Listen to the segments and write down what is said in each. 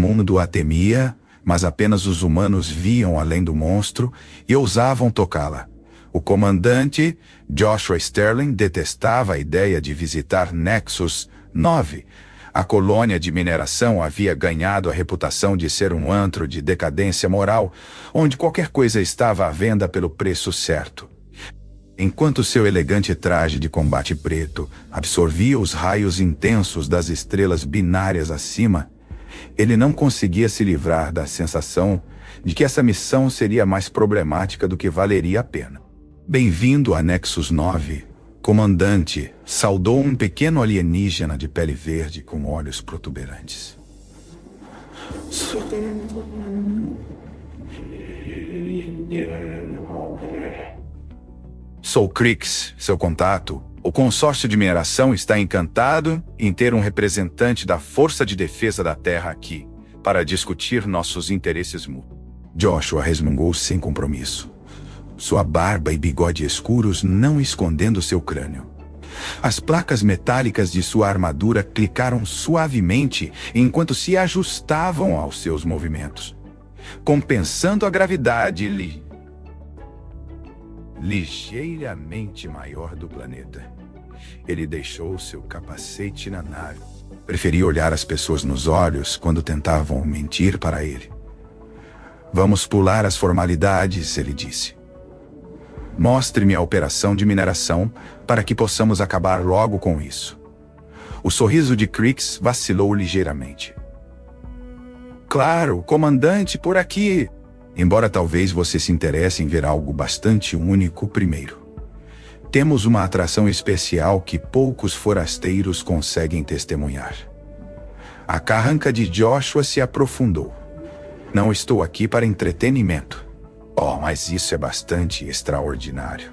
mundo a temia, mas apenas os humanos viam além do monstro e ousavam tocá-la. O comandante, Joshua Sterling, detestava a ideia de visitar Nexus 9. A colônia de mineração havia ganhado a reputação de ser um antro de decadência moral, onde qualquer coisa estava à venda pelo preço certo. Enquanto seu elegante traje de combate preto absorvia os raios intensos das estrelas binárias acima, ele não conseguia se livrar da sensação de que essa missão seria mais problemática do que valeria a pena. Bem-vindo a Nexus 9, comandante, saudou um pequeno alienígena de pele verde com olhos protuberantes. Sou Crix, seu contato. O consórcio de mineração está encantado em ter um representante da Força de Defesa da Terra aqui, para discutir nossos interesses mútuos. Joshua resmungou sem compromisso, sua barba e bigode escuros não escondendo seu crânio. As placas metálicas de sua armadura clicaram suavemente enquanto se ajustavam aos seus movimentos, compensando a gravidade ligeiramente maior do planeta. Ele deixou seu capacete na nave. Preferia olhar as pessoas nos olhos quando tentavam mentir para ele. Vamos pular as formalidades, ele disse. Mostre-me a operação de mineração para que possamos acabar logo com isso. O sorriso de Crix vacilou ligeiramente. Claro, comandante, por aqui. Embora talvez você se interesse em ver algo bastante único primeiro. Temos uma atração especial que poucos forasteiros conseguem testemunhar. A carranca de Joshua se aprofundou. Não estou aqui para entretenimento. Oh, mas isso é bastante extraordinário.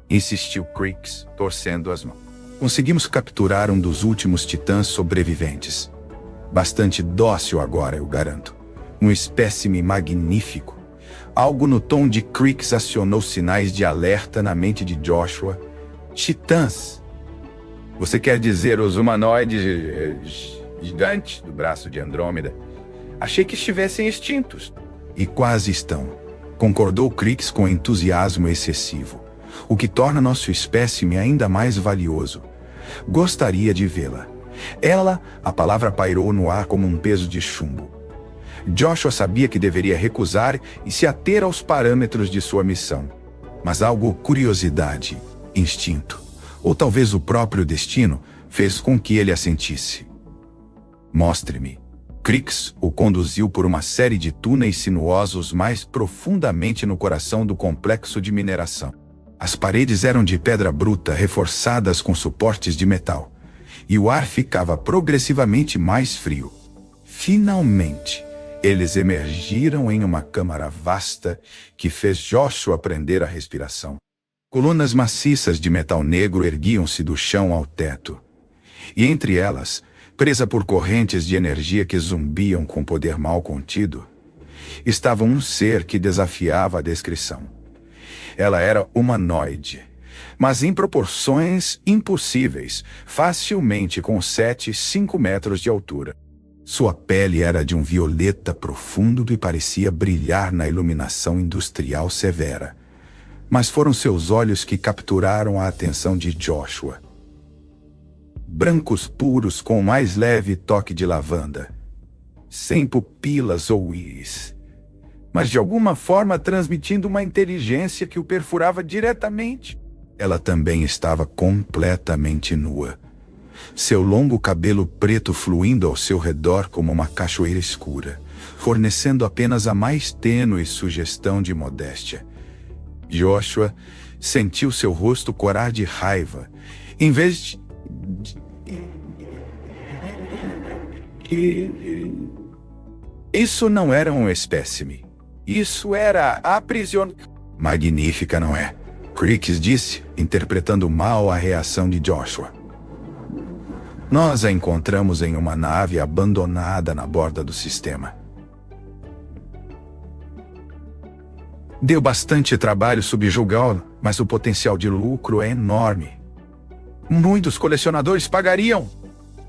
Insistiu Crix, torcendo as mãos. Conseguimos capturar um dos últimos titãs sobreviventes. Bastante dócil agora, eu garanto. Um espécime magnífico. Algo no tom de Crix acionou sinais de alerta na mente de Joshua. Titãs. Você quer dizer os humanoides gigantes do braço de Andrômeda? Achei que estivessem extintos. E quase estão. Concordou Crix com entusiasmo excessivo, o que torna nosso espécime ainda mais valioso. Gostaria de vê-la. A palavra pairou no ar como um peso de chumbo. Joshua sabia que deveria recusar e se ater aos parâmetros de sua missão. Mas algo curiosidade, instinto, ou talvez o próprio destino, fez com que ele assentisse. Mostre-me. Crix o conduziu por uma série de túneis sinuosos mais profundamente no coração do complexo de mineração. As paredes eram de pedra bruta reforçadas com suportes de metal, e o ar ficava progressivamente mais frio. Finalmente, eles emergiram em uma câmara vasta que fez Joshua prender a respiração. Colunas maciças de metal negro erguiam-se do chão ao teto, e entre elas, presa por correntes de energia que zumbiam com poder mal contido, estava um ser que desafiava a descrição. Ela era humanoide, mas em proporções impossíveis, facilmente com 5 metros de altura. Sua pele era de um violeta profundo e parecia brilhar na iluminação industrial severa. Mas foram seus olhos que capturaram a atenção de Joshua. Brancos puros com o mais leve toque de lavanda. Sem pupilas ou íris, mas de alguma forma transmitindo uma inteligência que o perfurava diretamente. Ela também estava completamente nua. Seu longo cabelo preto fluindo ao seu redor como uma cachoeira escura, fornecendo apenas a mais tênue sugestão de modéstia. Joshua sentiu seu rosto corar de raiva, em vez de... Isso não era um espécime. Isso era magnífica, não é? Crix disse, interpretando mal a reação de Joshua. Nós a encontramos em uma nave abandonada na borda do sistema. Deu bastante trabalho subjugá-la, mas o potencial de lucro é enorme. Muitos colecionadores pagariam.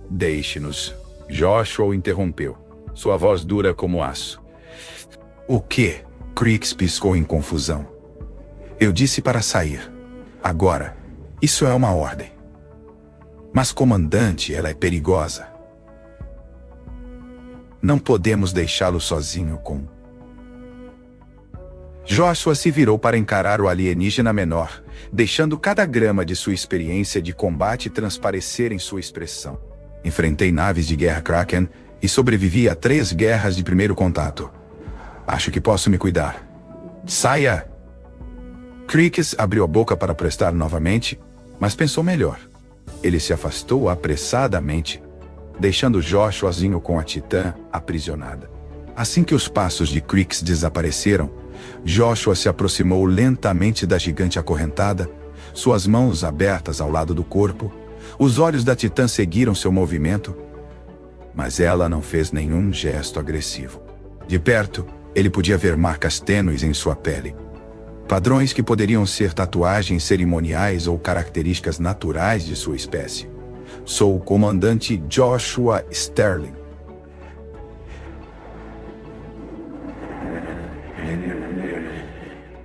Deixe-nos. Joshua o interrompeu. sua voz dura como aço. O quê? Creeks piscou em confusão. Eu disse para sair. Agora, isso é uma ordem. Mas, comandante, ela é perigosa. Não podemos deixá-lo sozinho com... Joshua se virou para encarar o alienígena menor, deixando cada grama de sua experiência de combate transparecer em sua expressão. Enfrentei naves de guerra Kraken e sobrevivi a 3 guerras de primeiro contato. Acho que posso me cuidar. Saia! Creeks abriu a boca para prestar novamente, mas pensou melhor. Ele se afastou apressadamente, deixando Joshuazinho com a Titã aprisionada. Assim que os passos de Creeks desapareceram, Joshua se aproximou lentamente da gigante acorrentada, suas mãos abertas ao lado do corpo. Os olhos da Titã seguiram seu movimento, mas ela não fez nenhum gesto agressivo. De perto, ele podia ver marcas tênues em sua pele. Padrões que poderiam ser tatuagens cerimoniais ou características naturais de sua espécie. Sou o comandante Joshua Sterling.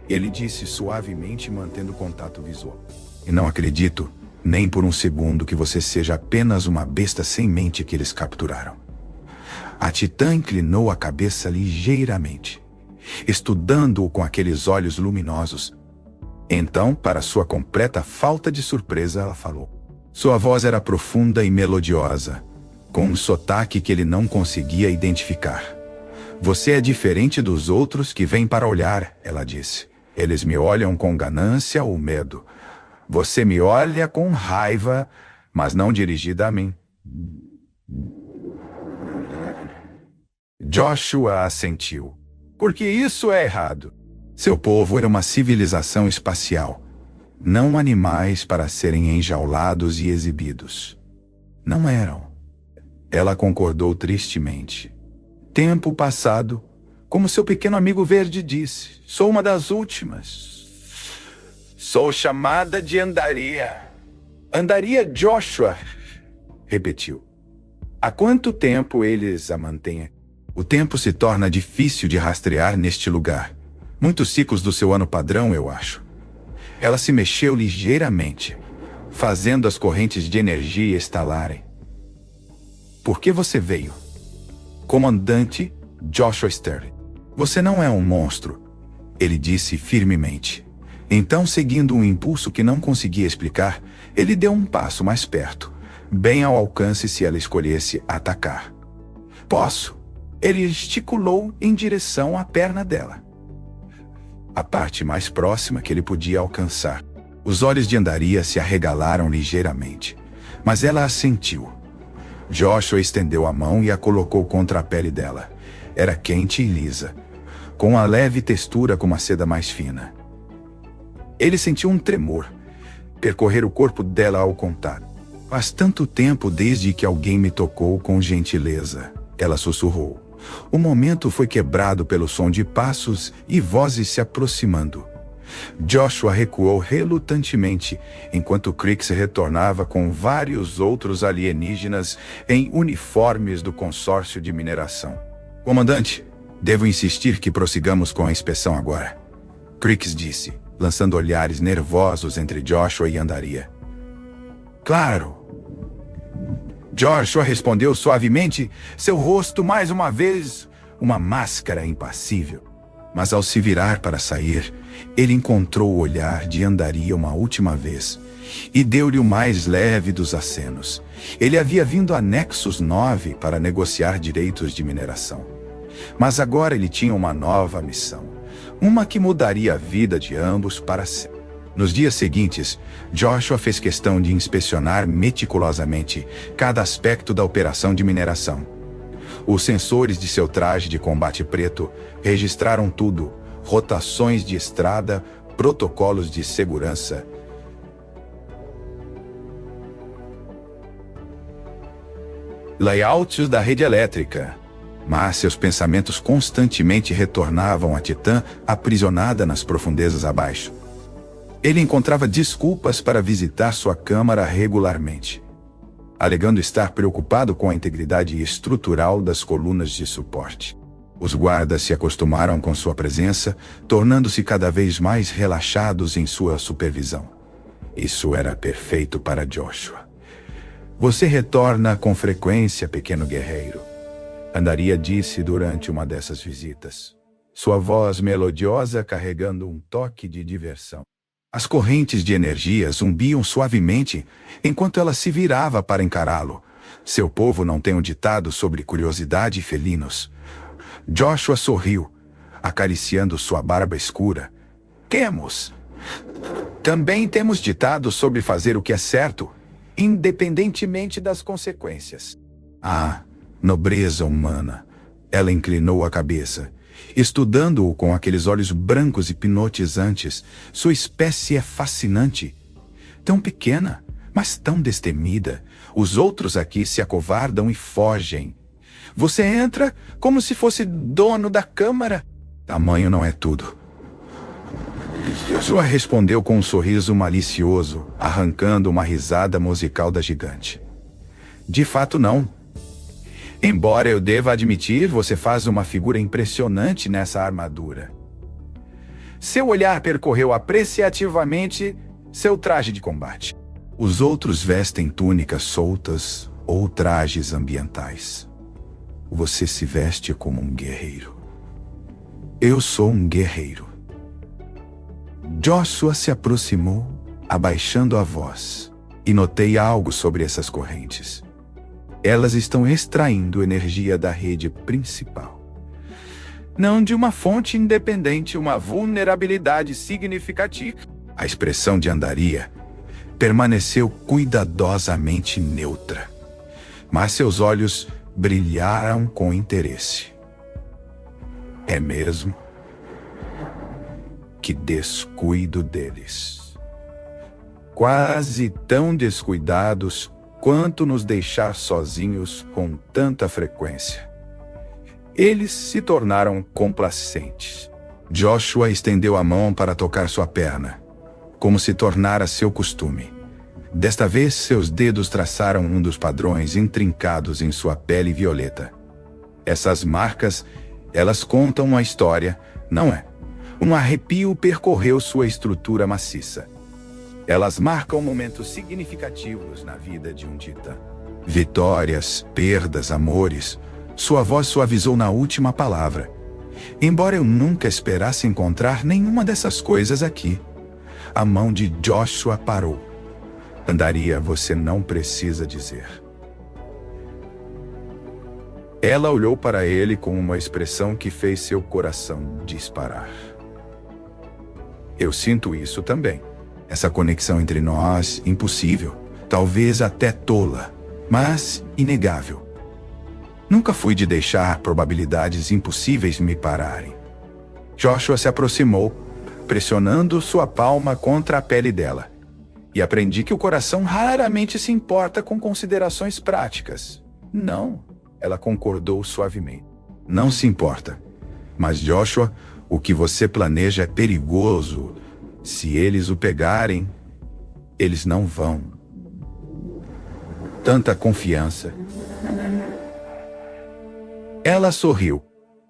Ele disse suavemente, mantendo contato visual. E não acredito, nem por um segundo, que você seja apenas uma besta sem mente que eles capturaram. A Titã inclinou a cabeça ligeiramente, estudando-o com aqueles olhos luminosos. Então, para sua completa falta de surpresa, ela falou. Sua voz era profunda e melodiosa, com um sotaque que ele não conseguia identificar. Você é diferente dos outros que vêm para olhar, ela disse. Eles me olham com ganância ou medo. Você me olha com raiva, mas não dirigida a mim. Joshua assentiu. Porque isso é errado. Seu povo era uma civilização espacial, não animais para serem enjaulados e exibidos. Não eram. Ela concordou tristemente. Tempo passado, como seu pequeno amigo verde disse, sou uma das últimas. Sou chamada de Andaria. Andaria Joshua, repetiu. Há quanto tempo eles a mantêm? O tempo se torna difícil de rastrear neste lugar. Muitos ciclos do seu ano padrão, eu acho. Ela se mexeu ligeiramente, fazendo as correntes de energia estalarem. Por que você veio? Comandante Joshua Sterling. Você não é um monstro, ele disse firmemente. Então, seguindo um impulso que não conseguia explicar, ele deu um passo mais perto, bem ao alcance se ela escolhesse atacar. Posso. Ele gesticulou em direção à perna dela, a parte mais próxima que ele podia alcançar. Os olhos de Andaria se arregalaram ligeiramente, mas ela assentiu. Joshua estendeu a mão e a colocou contra a pele dela. Era quente e lisa, com uma leve textura como a seda mais fina. Ele sentiu um tremor percorrer o corpo dela ao contato. Faz tanto tempo desde que alguém me tocou com gentileza, ela sussurrou. O momento foi quebrado pelo som de passos e vozes se aproximando. Joshua recuou relutantemente, enquanto Creeks retornava com vários outros alienígenas em uniformes do consórcio de mineração. Comandante, devo insistir que prossigamos com a inspeção agora, Creeks disse, lançando olhares nervosos entre Joshua e Andaria. Claro. Joshua respondeu suavemente, seu rosto mais uma vez uma máscara impassível. Mas ao se virar para sair, ele encontrou o olhar de Andaria uma última vez e deu-lhe o mais leve dos acenos. Ele havia vindo a Nexus 9 para negociar direitos de mineração. Mas agora ele tinha uma nova missão, uma que mudaria a vida de ambos para sempre. Nos dias seguintes, Joshua fez questão de inspecionar meticulosamente cada aspecto da operação de mineração. Os sensores de seu traje de combate preto registraram tudo: rotações de estrada, protocolos de segurança, layouts da rede elétrica. Mas seus pensamentos constantemente retornavam à Titã aprisionada nas profundezas abaixo. Ele encontrava desculpas para visitar sua câmara regularmente. alegando estar preocupado com a integridade estrutural das colunas de suporte. Os guardas se acostumaram com sua presença, tornando-se cada vez mais relaxados em sua supervisão. Isso era perfeito para Joshua. Você retorna com frequência, pequeno guerreiro, Andaria disse durante uma dessas visitas, sua voz melodiosa carregando um toque de diversão. As correntes de energia zumbiam suavemente enquanto ela se virava para encará-lo. Seu povo não tem um ditado sobre curiosidade e felinos. Joshua sorriu, acariciando sua barba escura. Temos. Também temos ditados sobre fazer o que é certo, independentemente das consequências. Ah, nobreza humana. Ela inclinou a cabeça, estudando-o com aqueles olhos brancos hipnotizantes. Sua espécie é fascinante. Tão pequena, mas tão destemida. Os outros aqui se acovardam e fogem. Você entra como se fosse dono da câmara. Tamanho não é tudo. Joshua respondeu com um sorriso malicioso, arrancando uma risada musical da gigante. De fato, não. Embora eu deva admitir, você faz uma figura impressionante nessa armadura. Seu olhar percorreu apreciativamente seu traje de combate. Os outros vestem túnicas soltas ou trajes ambientais. Você se veste como um guerreiro. Eu sou um guerreiro. Joshua se aproximou, abaixando a voz, e notei algo sobre essas correntes. Elas estão extraindo energia da rede principal. Não de uma fonte independente, uma vulnerabilidade significativa. A expressão de Andaria permaneceu cuidadosamente neutra, mas seus olhos brilharam com interesse. É mesmo? Que descuido deles. Quase tão descuidados quanto nos deixar sozinhos com tanta frequência. Eles se tornaram complacentes. Joshua estendeu a mão para tocar sua perna, como se tornara seu costume. Desta vez, seus dedos traçaram um dos padrões intrincados em sua pele violeta. Essas marcas, elas contam uma história, não é? Um arrepio percorreu sua estrutura maciça. Elas marcam momentos significativos na vida de um titã. Vitórias, perdas, amores. Sua voz suavizou na última palavra. Embora eu nunca esperasse encontrar nenhuma dessas coisas aqui. A mão de Joshua parou. Andaria, você não precisa dizer. Ela olhou para ele com uma expressão que fez seu coração disparar. Eu sinto isso também. Essa conexão entre nós, impossível, talvez até tola, mas inegável. Nunca fui de deixar probabilidades impossíveis me pararem. Joshua se aproximou, pressionando sua palma contra a pele dela. E aprendi que o coração raramente se importa com considerações práticas. Não, ela concordou suavemente. Não se importa. Mas Joshua, o que você planeja é perigoso. Se eles o pegarem, eles não vão. Tanta confiança. Ela sorriu.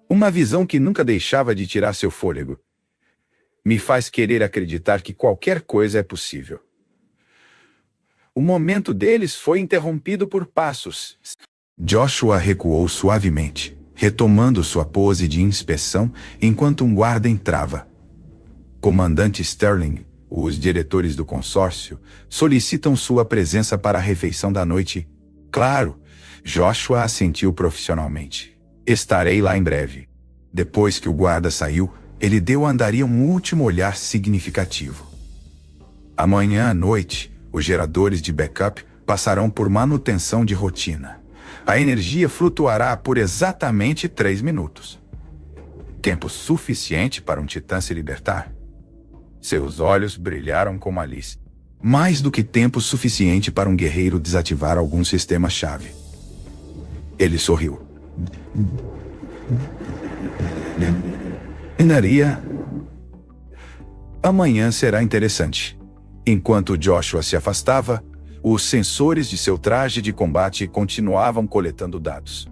Uma visão que nunca deixava de tirar seu fôlego. Me faz querer acreditar que qualquer coisa é possível. O momento deles foi interrompido por passos. Joshua recuou suavemente, retomando sua pose de inspeção enquanto um guarda entrava. Comandante Sterling, os diretores do consórcio, solicitam sua presença para a refeição da noite. Claro, Joshua assentiu profissionalmente. Estarei lá em breve. Depois que o guarda saiu, ele deu a Andaria um último olhar significativo. Amanhã à noite, os geradores de backup passarão por manutenção de rotina. A energia flutuará por exatamente 3 minutos. Tempo suficiente para um titã se libertar? Seus olhos brilharam com malícia. Mais do que tempo suficiente para um guerreiro desativar algum sistema-chave. Ele sorriu. Andaria. Amanhã será interessante. Enquanto Joshua se afastava, Os sensores de seu traje de combate continuavam coletando dados.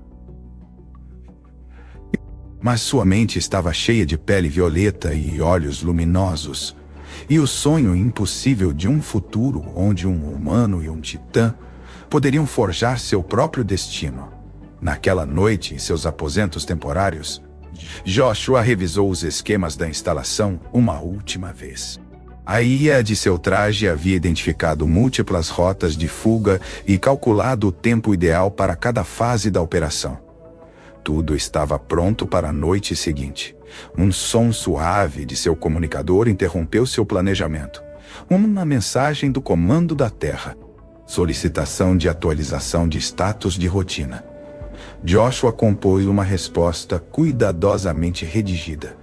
Mas sua mente estava cheia de pele violeta e olhos luminosos, e o sonho impossível de um futuro onde um humano e um titã poderiam forjar seu próprio destino. Naquela noite, em seus aposentos temporários, Joshua revisou os esquemas da instalação uma última vez. A IA de seu traje havia identificado múltiplas rotas de fuga e calculado o tempo ideal para cada fase da operação. Tudo estava pronto para a noite seguinte. Um som suave de seu comunicador interrompeu seu planejamento. Uma mensagem do Comando da Terra. Solicitação de atualização de status de rotina. Joshua compôs uma resposta cuidadosamente redigida,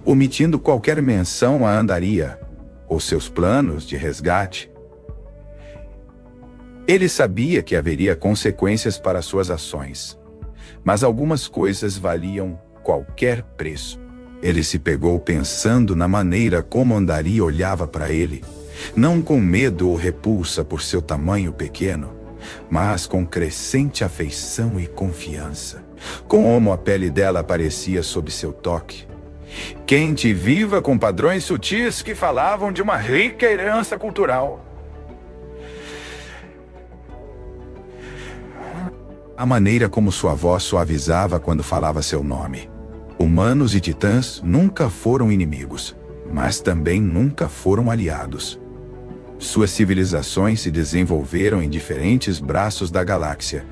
omitindo qualquer menção a Andaria ou seus planos de resgate. Ele sabia que haveria consequências para suas ações, mas algumas coisas valiam qualquer preço. Ele se pegou pensando na maneira como Andaria olhava para ele, não com medo ou repulsa por seu tamanho pequeno, mas com crescente afeição e confiança. Como a pele dela aparecia sob seu toque. Quente e viva, com padrões sutis que falavam de uma rica herança cultural. A maneira como sua voz suavizava quando falava seu nome. Humanos e titãs nunca foram inimigos, mas também nunca foram aliados. Suas civilizações se desenvolveram em diferentes braços da galáxia,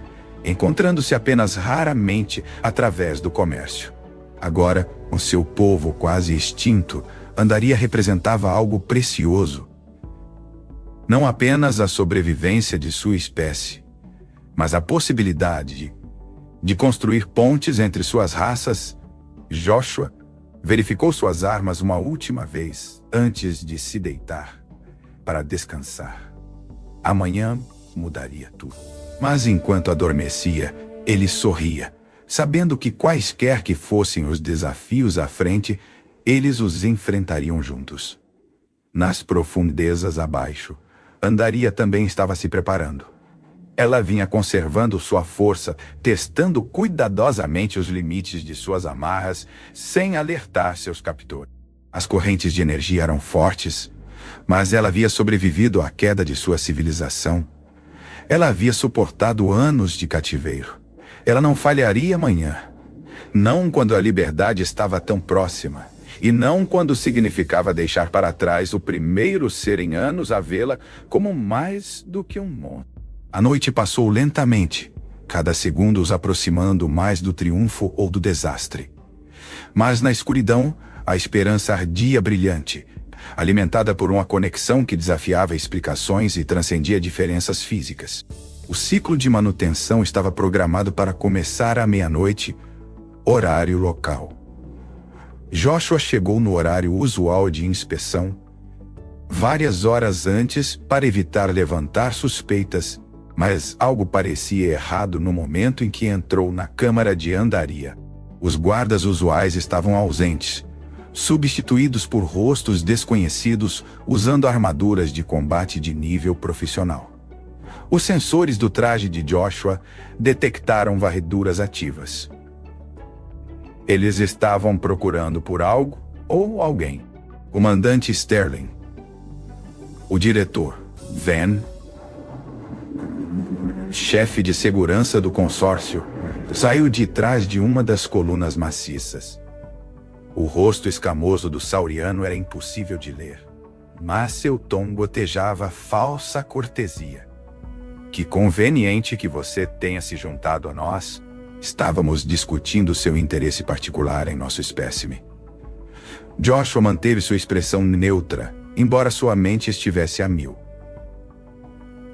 encontrando-se apenas raramente através do comércio. Agora, com seu povo quase extinto, Andaria representava algo precioso. Não apenas a sobrevivência de sua espécie, mas a possibilidade de construir pontes entre suas raças. Joshua verificou suas armas uma última vez antes de se deitar para descansar. Amanhã mudaria tudo. Mas enquanto adormecia, ele sorria, sabendo que quaisquer que fossem os desafios à frente, eles os enfrentariam juntos. Nas profundezas abaixo, Andaria também estava se preparando. Ela vinha conservando sua força, testando cuidadosamente os limites de suas amarras, sem alertar seus captores. As correntes de energia eram fortes, mas ela havia sobrevivido à queda de sua civilização. Ela havia suportado anos de cativeiro. Ela não falharia amanhã. Não quando a liberdade estava tão próxima. E não quando significava deixar para trás o primeiro ser em anos a vê-la como mais do que um monstro. A noite passou lentamente, cada segundo os aproximando mais do triunfo ou do desastre. Mas na escuridão, a esperança ardia brilhante, alimentada por uma conexão que desafiava explicações e transcendia diferenças físicas. O ciclo de manutenção estava programado para começar à meia-noite, horário local. Joshua chegou no horário usual de inspeção, várias horas antes, para evitar levantar suspeitas, mas algo parecia errado no momento em que entrou na câmara de Andaria. Os guardas usuais estavam ausentes, substituídos por rostos desconhecidos usando armaduras de combate de nível profissional. Os sensores do traje de Joshua detectaram varreduras ativas. Eles estavam procurando por algo ou alguém. Comandante Sterling, o diretor, Van, chefe de segurança do consórcio, saiu de trás de uma das colunas maciças. O rosto escamoso do sauriano era impossível de ler, mas seu tom gotejava falsa cortesia. Que conveniente que você tenha se juntado a nós. Estávamos discutindo seu interesse particular em nosso espécime. Joshua manteve sua expressão neutra, embora sua mente estivesse a mil.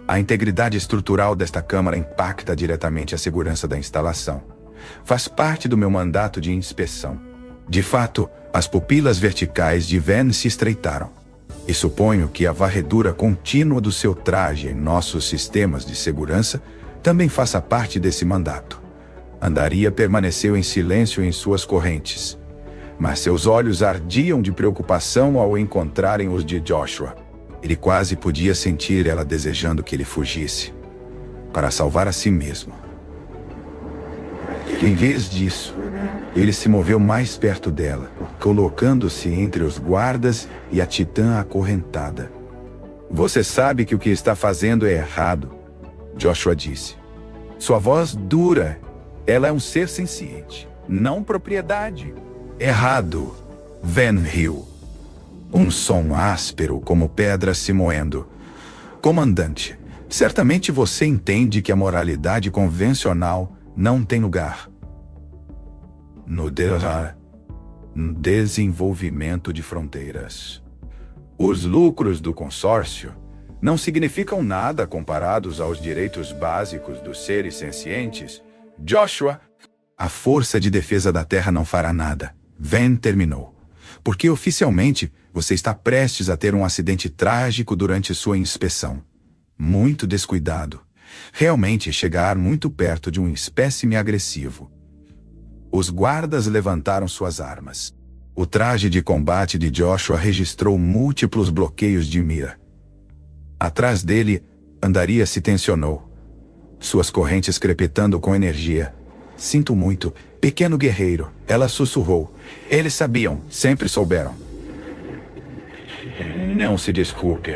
A integridade estrutural desta câmara impacta diretamente a segurança da instalação. Faz parte do meu mandato de inspeção. De fato, as pupilas verticais de Van se estreitaram. E suponho que a varredura contínua do seu traje em nossos sistemas de segurança também faça parte desse mandato. Andaria permaneceu em silêncio em suas correntes, mas seus olhos ardiam de preocupação ao encontrarem os de Joshua. Ele quase podia sentir ela desejando que ele fugisse, para salvar a si mesmo. Em vez disso, ele se moveu mais perto dela, colocando-se entre os guardas e a titã acorrentada. Você sabe que o que está fazendo é errado, Joshua disse. Sua voz dura. Ela é um ser senciente, não propriedade. Errado, Van riu. Um som áspero como pedras se moendo. Comandante, certamente você entende que a moralidade convencional não tem lugar no desenvolvimento de fronteiras. Os lucros do consórcio não significam nada comparados aos direitos básicos dos seres sencientes. Joshua, a Força de Defesa da Terra não fará nada. Van terminou. Porque oficialmente você está prestes a ter um acidente trágico durante sua inspeção. Muito descuidado. Realmente chegar muito perto de um espécime agressivo. Os guardas levantaram suas armas. O traje de combate de Joshua registrou múltiplos bloqueios de mira. Atrás dele, Andaria se tensionou. Suas correntes crepitando com energia. Sinto muito, pequeno guerreiro, ela sussurrou. Eles sabiam, sempre souberam. Não se desculpe.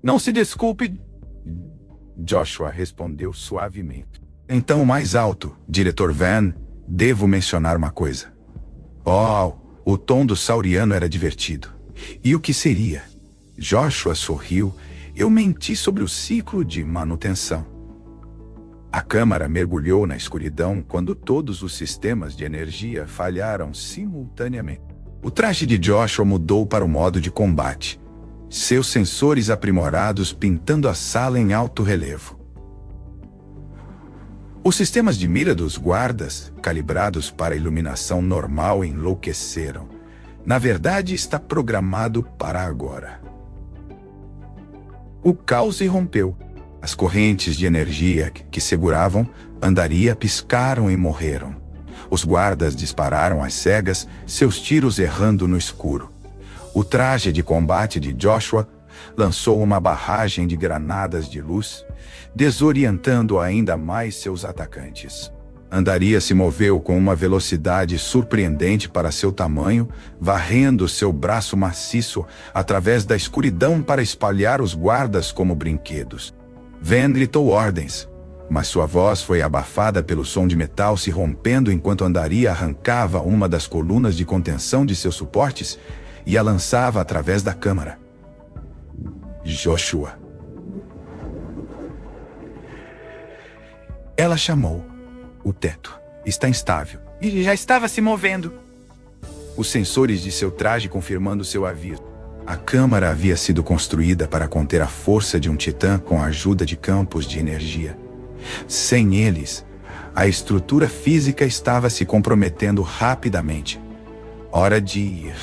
Não se desculpe, Joshua respondeu suavemente. Então, mais alto, diretor Van, devo mencionar uma coisa. Oh, o tom do sauriano era divertido. E o que seria? Joshua sorriu. Eu menti sobre o ciclo de manutenção. A câmara mergulhou na escuridão quando todos os sistemas de energia falharam simultaneamente. O traje de Joshua mudou para o modo de combate. Seus sensores aprimorados pintando a sala em alto relevo. Os sistemas de mira dos guardas, calibrados para iluminação normal, enlouqueceram. Na verdade, está programado para agora. O caos irrompeu. As correntes de energia que seguravam Andaria piscaram e morreram. Os guardas dispararam às cegas, seus tiros errando no escuro. O traje de combate de Joshua lançou uma barragem de granadas de luz, desorientando ainda mais seus atacantes. Andaria se moveu com uma velocidade surpreendente para seu tamanho, varrendo seu braço maciço através da escuridão para espalhar os guardas como brinquedos. Van gritou ordens, mas sua voz foi abafada pelo som de metal se rompendo enquanto Andaria arrancava uma das colunas de contenção de seus suportes e a lançava através da câmara. Joshua. Ela chamou. O teto está instável. E já estava se movendo. Os sensores de seu traje confirmando seu aviso. A câmara havia sido construída para conter a força de um titã com a ajuda de campos de energia. Sem eles, a estrutura física estava se comprometendo rapidamente. Hora de ir.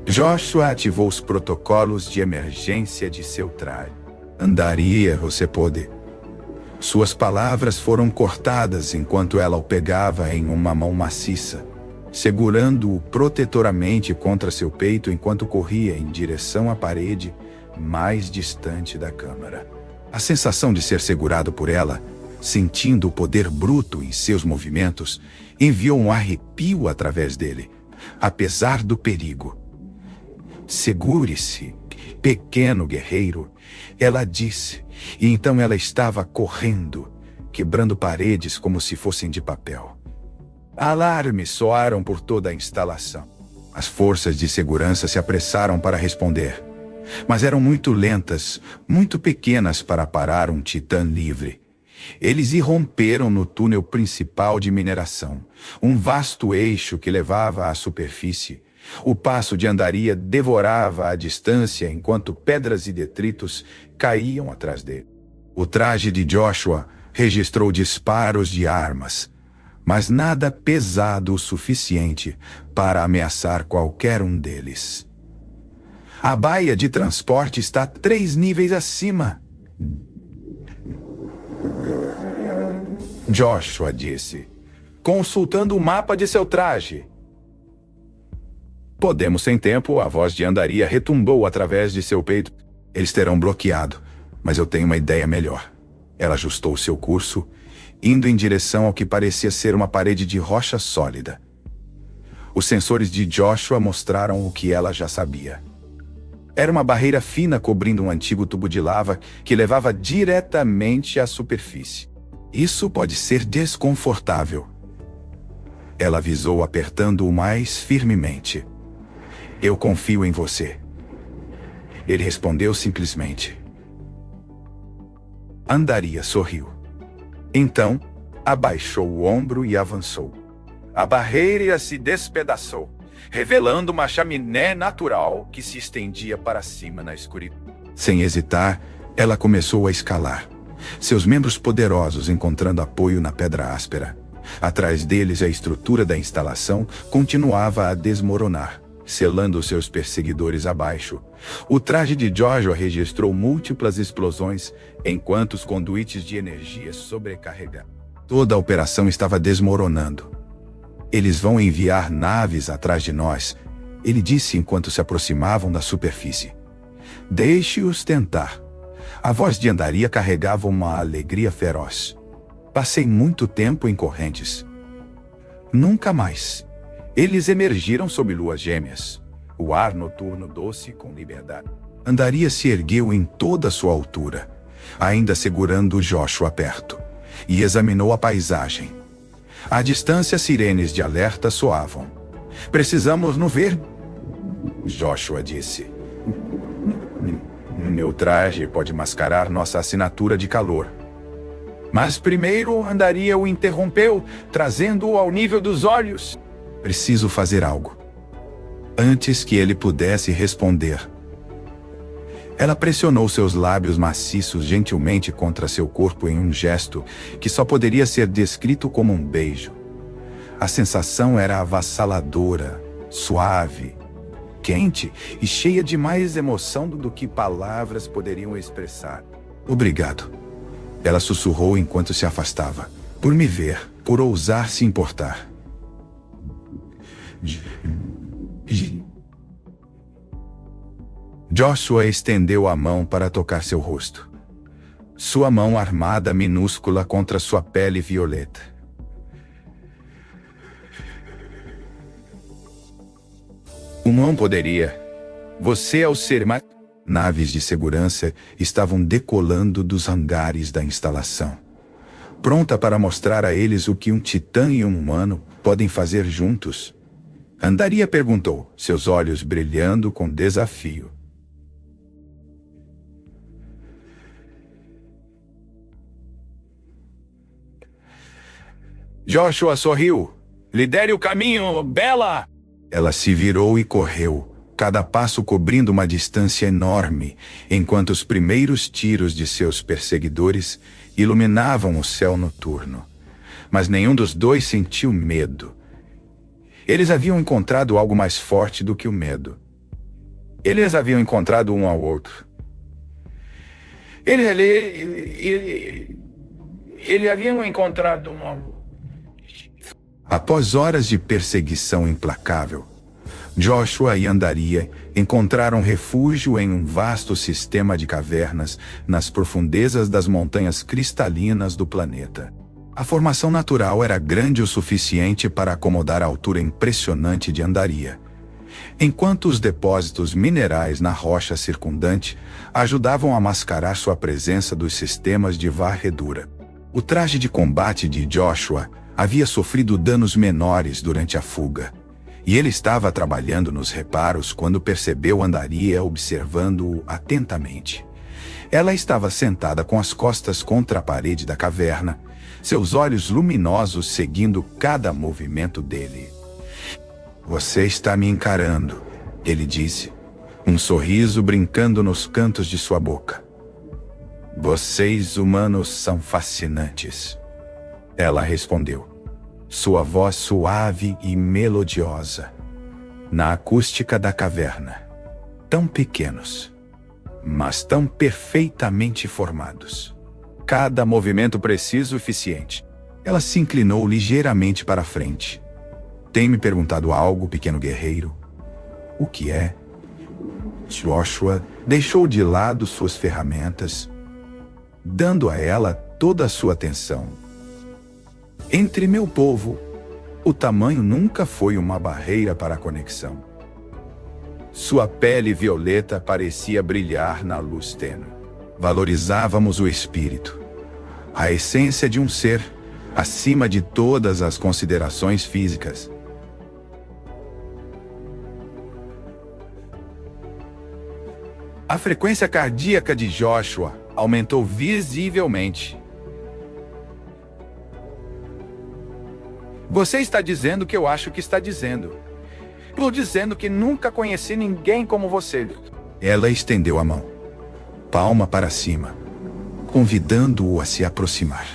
Joshua ativou os protocolos de emergência de seu traje. Andaria, você pode. Suas palavras foram cortadas enquanto ela o pegava em uma mão maciça, segurando-o protetoramente contra seu peito enquanto corria em direção à parede mais distante da câmara. A sensação de ser segurado por ela, sentindo o poder bruto em seus movimentos, enviou um arrepio através dele, apesar do perigo. Segure-se, pequeno guerreiro, ela disse, e então ela estava correndo, quebrando paredes como se fossem de papel. Alarmes soaram por toda a instalação. As forças de segurança se apressaram para responder, mas eram muito lentas, muito pequenas para parar um titã livre. Eles irromperam no túnel principal de mineração, um vasto eixo que levava à superfície. O passo de Andaria devorava a distância enquanto pedras e detritos caíam atrás dele. O traje de Joshua registrou disparos de armas, mas nada pesado o suficiente para ameaçar qualquer um deles. A baía de transporte está 3 níveis acima. Joshua disse, consultando o mapa de seu traje. Podemos sem tempo, a voz de Andaria retumbou através de seu peito. Eles terão bloqueado, mas eu tenho uma ideia melhor. Ela ajustou seu curso, indo em direção ao que parecia ser uma parede de rocha sólida. Os sensores de Joshua mostraram o que ela já sabia. Era uma barreira fina cobrindo um antigo tubo de lava que levava diretamente à superfície. Isso pode ser desconfortável. Ela avisou, apertando-o mais firmemente. Eu confio em você. Ele respondeu simplesmente. Andaria sorriu. Então, abaixou o ombro e avançou. A barreira se despedaçou, revelando uma chaminé natural que se estendia para cima na escuridão. Sem hesitar, ela começou a escalar, seus membros poderosos encontrando apoio na pedra áspera. Atrás deles, a estrutura da instalação continuava a desmoronar, selando seus perseguidores abaixo. O traje de Joshua registrou múltiplas explosões, enquanto os conduítes de energia sobrecarregaram. Toda a operação estava desmoronando. Eles vão enviar naves atrás de nós, ele disse enquanto se aproximavam da superfície. Deixe-os tentar. A voz de Andaria carregava uma alegria feroz. Passei muito tempo em correntes. Nunca mais. Eles emergiram sob luas gêmeas. O ar noturno doce com liberdade. Andaria se ergueu em toda sua altura, ainda segurando Joshua perto, e examinou a paisagem. À distância, sirenes de alerta soavam. Precisamos nos ver, Joshua disse. Meu traje pode mascarar nossa assinatura de calor. Mas primeiro Andaria o interrompeu, trazendo-o ao nível dos olhos. Preciso fazer algo. Antes que ele pudesse responder, ela pressionou seus lábios maciços gentilmente contra seu corpo em um gesto que só poderia ser descrito como um beijo. A sensação era avassaladora, suave, quente e cheia de mais emoção do que palavras poderiam expressar. Obrigado. Ela sussurrou enquanto se afastava. Por me ver, por ousar se importar. Joshua estendeu a mão para tocar seu rosto. Sua mão armada minúscula contra sua pele violeta. Não poderia. Você é o ser mais... Naves de segurança estavam decolando dos hangares da instalação, pronta para mostrar a eles o que um titã e um humano podem fazer juntos. Andaria perguntou, seus olhos brilhando com desafio. Joshua sorriu. Lidere o caminho, Bela! Ela se virou e correu, cada passo cobrindo uma distância enorme, enquanto os primeiros tiros de seus perseguidores iluminavam o céu noturno. Mas nenhum dos dois sentiu medo. Eles haviam encontrado algo mais forte do que o medo. Eles haviam encontrado um ao outro. Eles haviam encontrado um ao outro. Após horas de perseguição implacável, Joshua e Andaria encontraram refúgio em um vasto sistema de cavernas nas profundezas das montanhas cristalinas do planeta. A formação natural era grande o suficiente para acomodar a altura impressionante de Andaria, enquanto os depósitos minerais na rocha circundante ajudavam a mascarar sua presença dos sistemas de varredura. O traje de combate de Joshua havia sofrido danos menores durante a fuga, e ele estava trabalhando nos reparos quando percebeu Andaria observando-o atentamente. Ela estava sentada com as costas contra a parede da caverna, seus olhos luminosos seguindo cada movimento dele. Você está me encarando, ele disse, um sorriso brincando nos cantos de sua boca. Vocês humanos são fascinantes. Ela respondeu, sua voz suave e melodiosa, na acústica da caverna. Tão pequenos, mas tão perfeitamente formados. Cada movimento preciso e eficiente. Ela se inclinou ligeiramente para a frente. Tem me perguntado algo, pequeno guerreiro? O que é? Joshua deixou de lado suas ferramentas, dando a ela toda a sua atenção. Entre meu povo, o tamanho nunca foi uma barreira para a conexão. Sua pele violeta parecia brilhar na luz tênue. Valorizávamos o espírito, a essência de um ser, acima de todas as considerações físicas. A frequência cardíaca de Joshua aumentou visivelmente. Você está dizendo o que eu acho que está dizendo. Estou dizendo que nunca conheci ninguém como você. Ela estendeu a mão, palma para cima, convidando-o a se aproximar.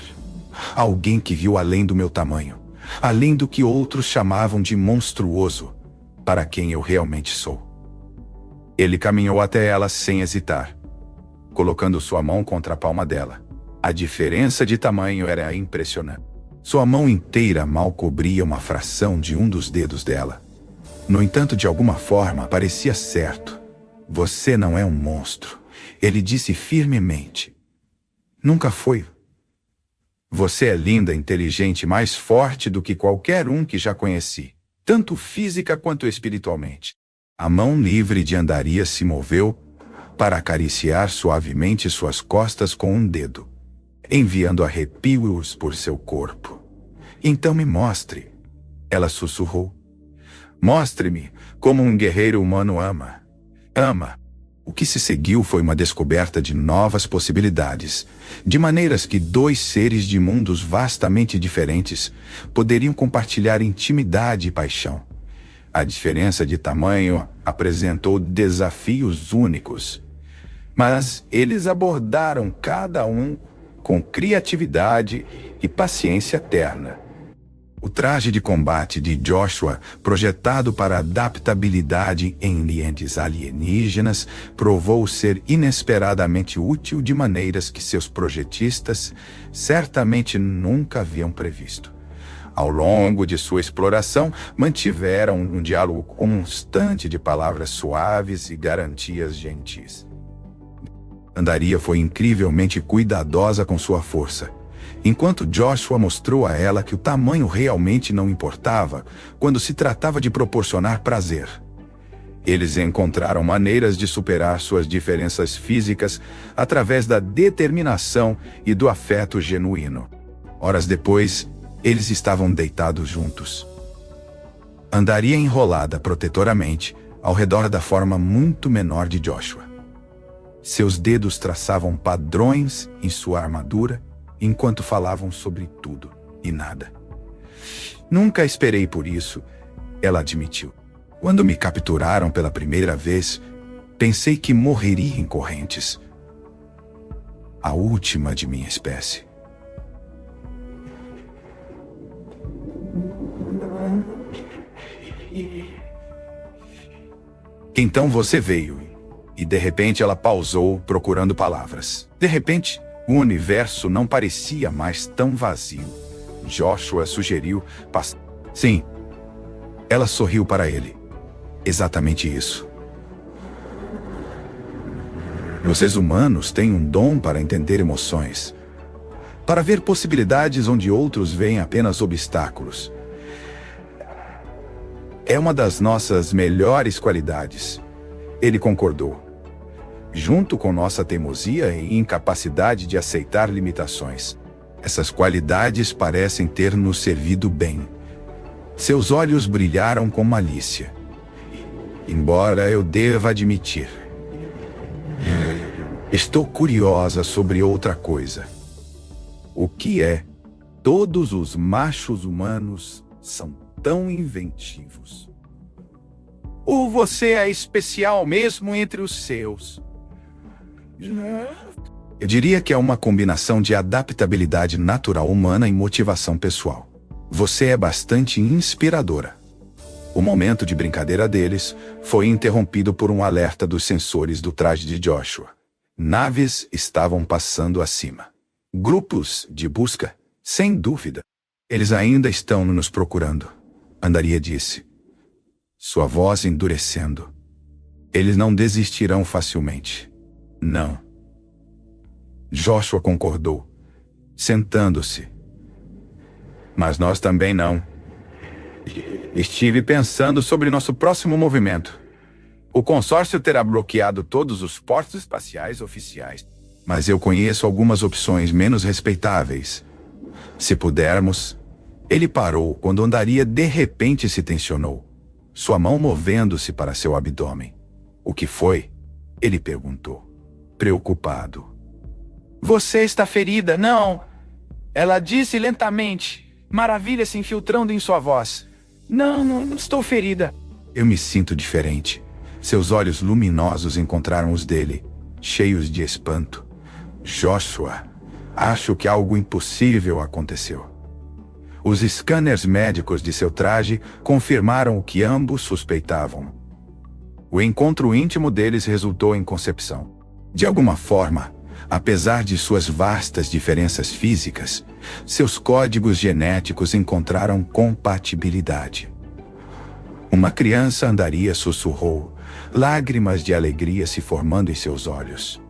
Alguém que viu além do meu tamanho, além do que outros chamavam de monstruoso, para quem eu realmente sou. Ele caminhou até ela sem hesitar, colocando sua mão contra a palma dela. A diferença de tamanho era impressionante. Sua mão inteira mal cobria uma fração de um dos dedos dela. No entanto, de alguma forma, parecia certo. Você não é um monstro, ele disse firmemente. Nunca foi. Você é linda, inteligente, mais forte do que qualquer um que já conheci, tanto física quanto espiritualmente. A mão livre de Andaria se moveu para acariciar suavemente suas costas com um dedo, enviando arrepios por seu corpo. Então me mostre, ela sussurrou. Mostre-me como um guerreiro humano ama. Ama. O que se seguiu foi uma descoberta de novas possibilidades, de maneiras que dois seres de mundos vastamente diferentes poderiam compartilhar intimidade e paixão. A diferença de tamanho apresentou desafios únicos, mas eles abordaram cada um com criatividade e paciência terna. O traje de combate de Joshua, projetado para adaptabilidade em ambientes alienígenas, provou ser inesperadamente útil de maneiras que seus projetistas certamente nunca haviam previsto. Ao longo de sua exploração, mantiveram um diálogo constante de palavras suaves e garantias gentis. Andaria foi incrivelmente cuidadosa com sua força, enquanto Joshua mostrou a ela que o tamanho realmente não importava quando se tratava de proporcionar prazer. Eles encontraram maneiras de superar suas diferenças físicas através da determinação e do afeto genuíno. Horas depois, eles estavam deitados juntos. Andaria enrolada protetoramente ao redor da forma muito menor de Joshua. Seus dedos traçavam padrões em sua armadura, enquanto falavam sobre tudo e nada. Nunca esperei por isso, ela admitiu. Quando me capturaram pela primeira vez, pensei que morreria em correntes. A última de minha espécie. Então você veio, e de repente ela pausou, procurando palavras. De repente, o universo não parecia mais tão vazio. Joshua sugeriu, sim. Ela sorriu para ele. Exatamente isso. Vocês humanos têm um dom para entender emoções, para ver possibilidades onde outros veem apenas obstáculos. É uma das nossas melhores qualidades. Ele concordou. Junto com nossa teimosia e incapacidade de aceitar limitações, essas qualidades parecem ter nos servido bem. Seus olhos brilharam com malícia. Embora eu deva admitir, estou curiosa sobre outra coisa. O que é? Todos os machos humanos são tão inventivos. Ou você é especial mesmo entre os seus? Eu diria que é uma combinação de adaptabilidade natural humana e motivação pessoal. Você é bastante inspiradora. O momento de brincadeira deles foi interrompido por um alerta dos sensores do traje de Joshua. Naves estavam passando acima. Grupos de busca, sem dúvida. Eles ainda estão nos procurando, Andaria disse. sua voz endurecendo. Eles não desistirão facilmente. Não. Joshua concordou, sentando-se. Mas nós também não. Estive pensando sobre nosso próximo movimento. O consórcio terá bloqueado todos os portos espaciais oficiais, mas eu conheço algumas opções menos respeitáveis. Se pudermos... Ele parou quando Andaria de repente se tensionou, sua mão movendo-se para seu abdômen. O que foi? Ele perguntou, preocupado. Você está ferida, não? Ela disse lentamente, maravilha se infiltrando em sua voz. Não estou ferida. Eu me sinto diferente. Seus olhos luminosos encontraram os dele, cheios de espanto. Joshua, acho que algo impossível aconteceu. Os scanners médicos de seu traje confirmaram o que ambos suspeitavam. O encontro íntimo deles resultou em concepção. De alguma forma, apesar de suas vastas diferenças físicas, seus códigos genéticos encontraram compatibilidade. Uma criança Andaria sussurrou, lágrimas de alegria se formando em seus olhos.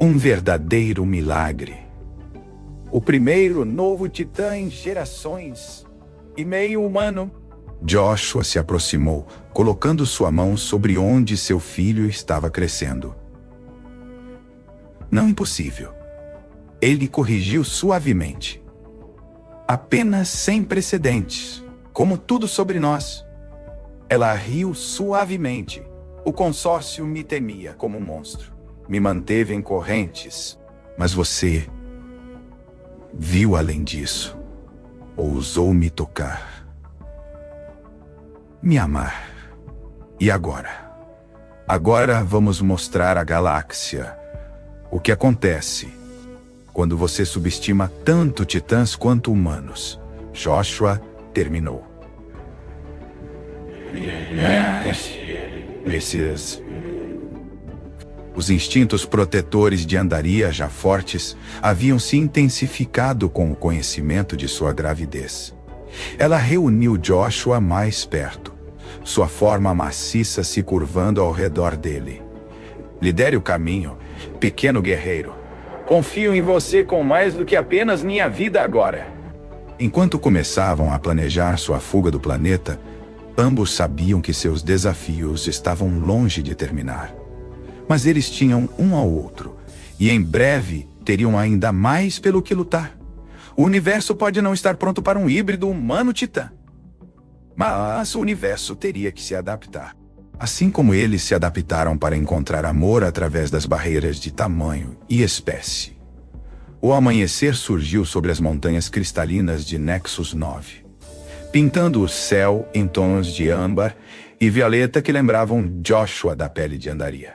Um verdadeiro milagre. O primeiro novo titã em gerações. E meio humano. Joshua se aproximou, colocando sua mão sobre onde seu filho estava crescendo. Não impossível. Ele corrigiu suavemente. Apenas sem precedentes, como tudo sobre nós. Ela riu suavemente. O consórcio me temia como um monstro. Me manteve em correntes. Mas você... viu além disso. Ousou me tocar. Me amar. E agora? Agora vamos mostrar à galáxia o que acontece quando você subestima tanto titãs quanto humanos. Joshua terminou. Os instintos protetores de Andaria, já fortes, haviam se intensificado com o conhecimento de sua gravidez. Ela reuniu Joshua mais perto, sua forma maciça se curvando ao redor dele. Lidere o caminho, pequeno guerreiro. Confio em você com mais do que apenas minha vida agora. Enquanto começavam a planejar sua fuga do planeta, ambos sabiam que seus desafios estavam longe de terminar. Mas eles tinham um ao outro, e em breve teriam ainda mais pelo que lutar. O universo pode não estar pronto para um híbrido humano-titã, mas o universo teria que se adaptar. Assim como eles se adaptaram para encontrar amor através das barreiras de tamanho e espécie. O amanhecer surgiu sobre as montanhas cristalinas de Nexus 9, pintando o céu em tons de âmbar e violeta que lembravam Joshua da pele de Andaria.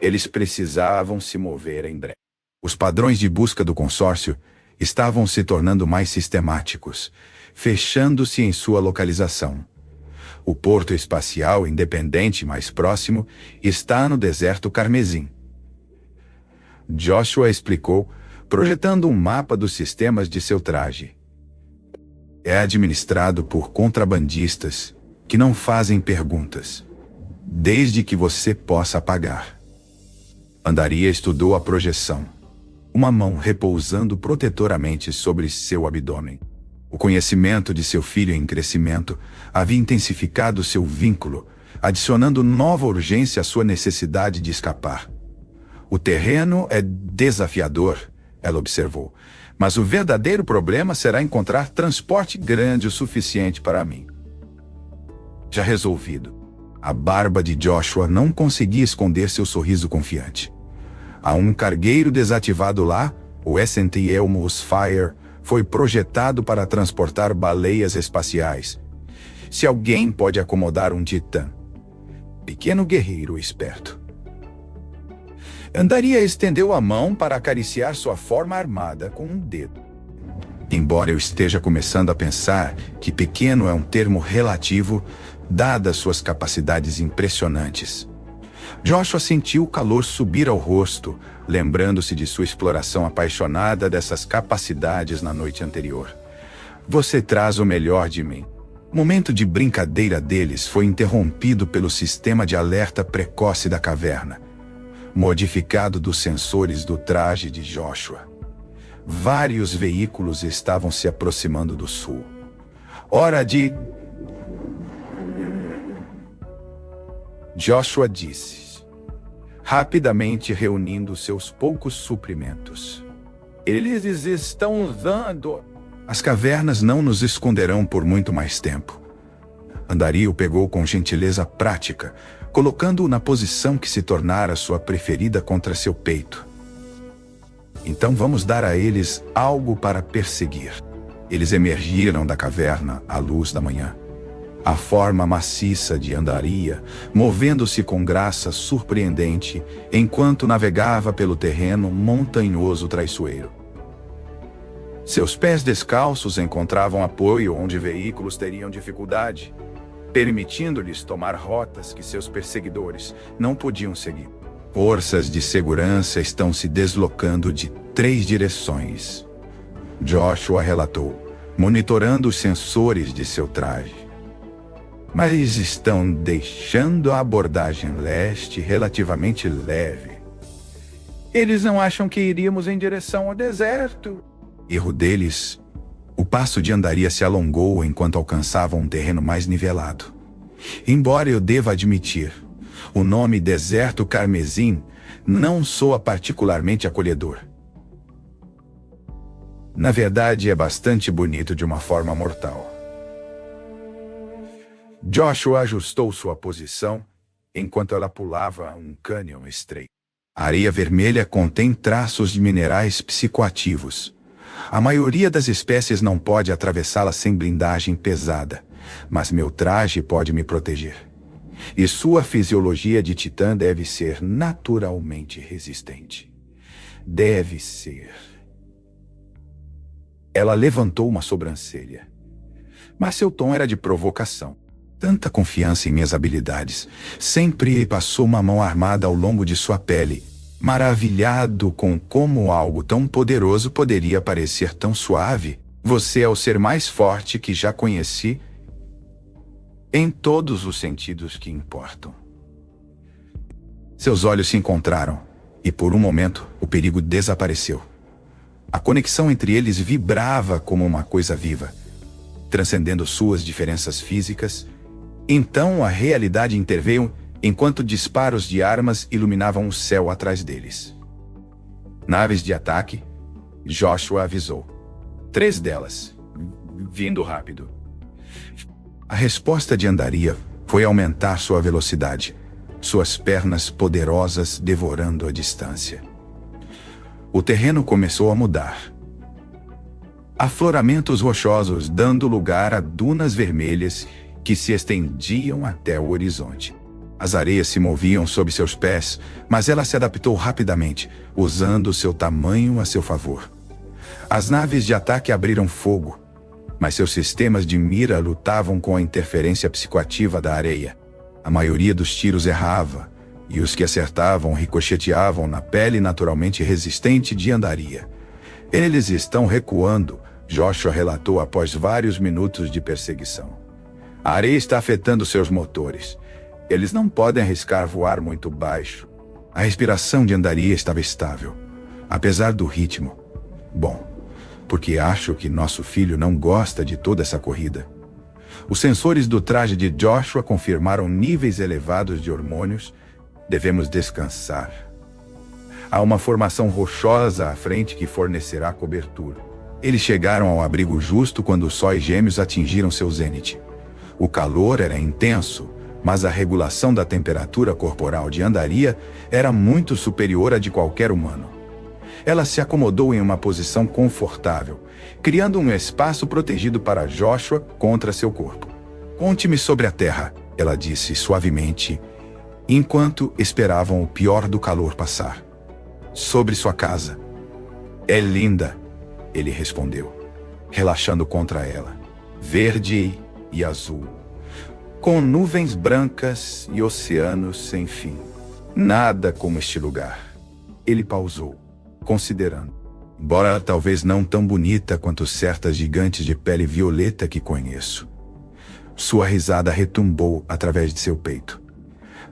Eles precisavam se mover em breve. Os padrões de busca do consórcio estavam se tornando mais sistemáticos, fechando-se em sua localização. O porto espacial independente mais próximo está no deserto Carmesim. Joshua explicou, projetando um mapa dos sistemas de seu traje. É administrado por contrabandistas que não fazem perguntas, desde que você possa pagar. Andaria estudou a projeção, uma mão repousando protetoramente sobre seu abdômen. O conhecimento de seu filho em crescimento havia intensificado seu vínculo, adicionando nova urgência à sua necessidade de escapar. O terreno é desafiador, ela observou, mas o verdadeiro problema será encontrar transporte grande o suficiente para mim. Já resolvido. A barba de Joshua não conseguia esconder seu sorriso confiante. Há um cargueiro desativado lá, o St. Elmo's Fire, foi projetado para transportar baleias espaciais. Se alguém pode acomodar um titã, pequeno guerreiro esperto. Andaria estendeu a mão para acariciar sua forma armada com um dedo. Embora eu esteja começando a pensar que pequeno é um termo relativo, dadas suas capacidades impressionantes. Joshua sentiu o calor subir ao rosto, lembrando-se de sua exploração apaixonada dessas capacidades na noite anterior. Você traz o melhor de mim. O momento de brincadeira deles foi interrompido pelo sistema de alerta precoce da caverna, modificado dos sensores do traje de Joshua. Vários veículos estavam se aproximando do sul. Hora de... Joshua disse, rapidamente reunindo seus poucos suprimentos. Eles estão usando... As cavernas não nos esconderão por muito mais tempo. Andaria o pegou com gentileza prática, colocando-o na posição que se tornara sua preferida contra seu peito. Então vamos dar a eles algo para perseguir. Eles emergiram da caverna à luz da manhã. A forma maciça de Andaria, movendo-se com graça surpreendente, enquanto navegava pelo terreno montanhoso traiçoeiro. Seus pés descalços encontravam apoio onde veículos teriam dificuldade, permitindo-lhes tomar rotas que seus perseguidores não podiam seguir. Forças de segurança estão se deslocando de 3 direções, Joshua relatou, monitorando os sensores de seu traje. Mas estão deixando a abordagem leste relativamente leve. Eles não acham que iríamos em direção ao deserto. Erro deles. O passo de Andaria se alongou enquanto alcançavam um terreno mais nivelado. Embora eu deva admitir, o nome Deserto Carmesim não soa particularmente acolhedor. Na verdade, é bastante bonito de uma forma mortal. Joshua ajustou sua posição enquanto ela pulava um cânion estreito. A areia vermelha contém traços de minerais psicoativos. A maioria das espécies não pode atravessá-la sem blindagem pesada, mas meu traje pode me proteger. E sua fisiologia de titã deve ser naturalmente resistente. Deve ser. Ela levantou uma sobrancelha. Mas seu tom era de provocação. Tanta confiança em minhas habilidades. Sempre passou uma mão armada ao longo de sua pele, maravilhado com como algo tão poderoso poderia parecer tão suave. Você é o ser mais forte que já conheci, em todos os sentidos que importam. Seus olhos se encontraram, e por um momento o perigo desapareceu. A conexão entre eles vibrava como uma coisa viva, transcendendo suas diferenças físicas. Então a realidade interveio enquanto disparos de armas iluminavam o céu atrás deles. Naves de ataque, Joshua avisou. 3 delas, vindo rápido. A resposta de Andaria foi aumentar sua velocidade, suas pernas poderosas devorando a distância. O terreno começou a mudar. Afloramentos rochosos dando lugar a dunas vermelhas que se estendiam até o horizonte. As areias se moviam sob seus pés, mas ela se adaptou rapidamente, usando seu tamanho a seu favor. As naves de ataque abriram fogo, mas seus sistemas de mira lutavam com a interferência psicoativa da areia. A maioria dos tiros errava, e os que acertavam ricocheteavam na pele naturalmente resistente de Andaria. Eles estão recuando, Joshua relatou após vários minutos de perseguição. A areia está afetando seus motores. Eles não podem arriscar voar muito baixo. A respiração de Andaria estava estável, apesar do ritmo. Bom, porque acho que nosso filho não gosta de toda essa corrida. Os sensores do traje de Joshua confirmaram níveis elevados de hormônios. Devemos descansar. Há uma formação rochosa à frente que fornecerá cobertura. Eles chegaram ao abrigo justo quando os sóis gêmeos atingiram seu zênite. O calor era intenso, mas a regulação da temperatura corporal de Andaria era muito superior à de qualquer humano. Ela se acomodou em uma posição confortável, criando um espaço protegido para Joshua contra seu corpo. Conte-me sobre a terra, ela disse suavemente, enquanto esperavam o pior do calor passar. Sobre sua casa. É linda, ele respondeu, relaxando contra ela. Verde e azul, com nuvens brancas e oceanos sem fim. Nada como este lugar. Ele pausou, considerando. Embora talvez não tão bonita quanto certas gigantes de pele violeta que conheço. Sua risada retumbou através de seu peito.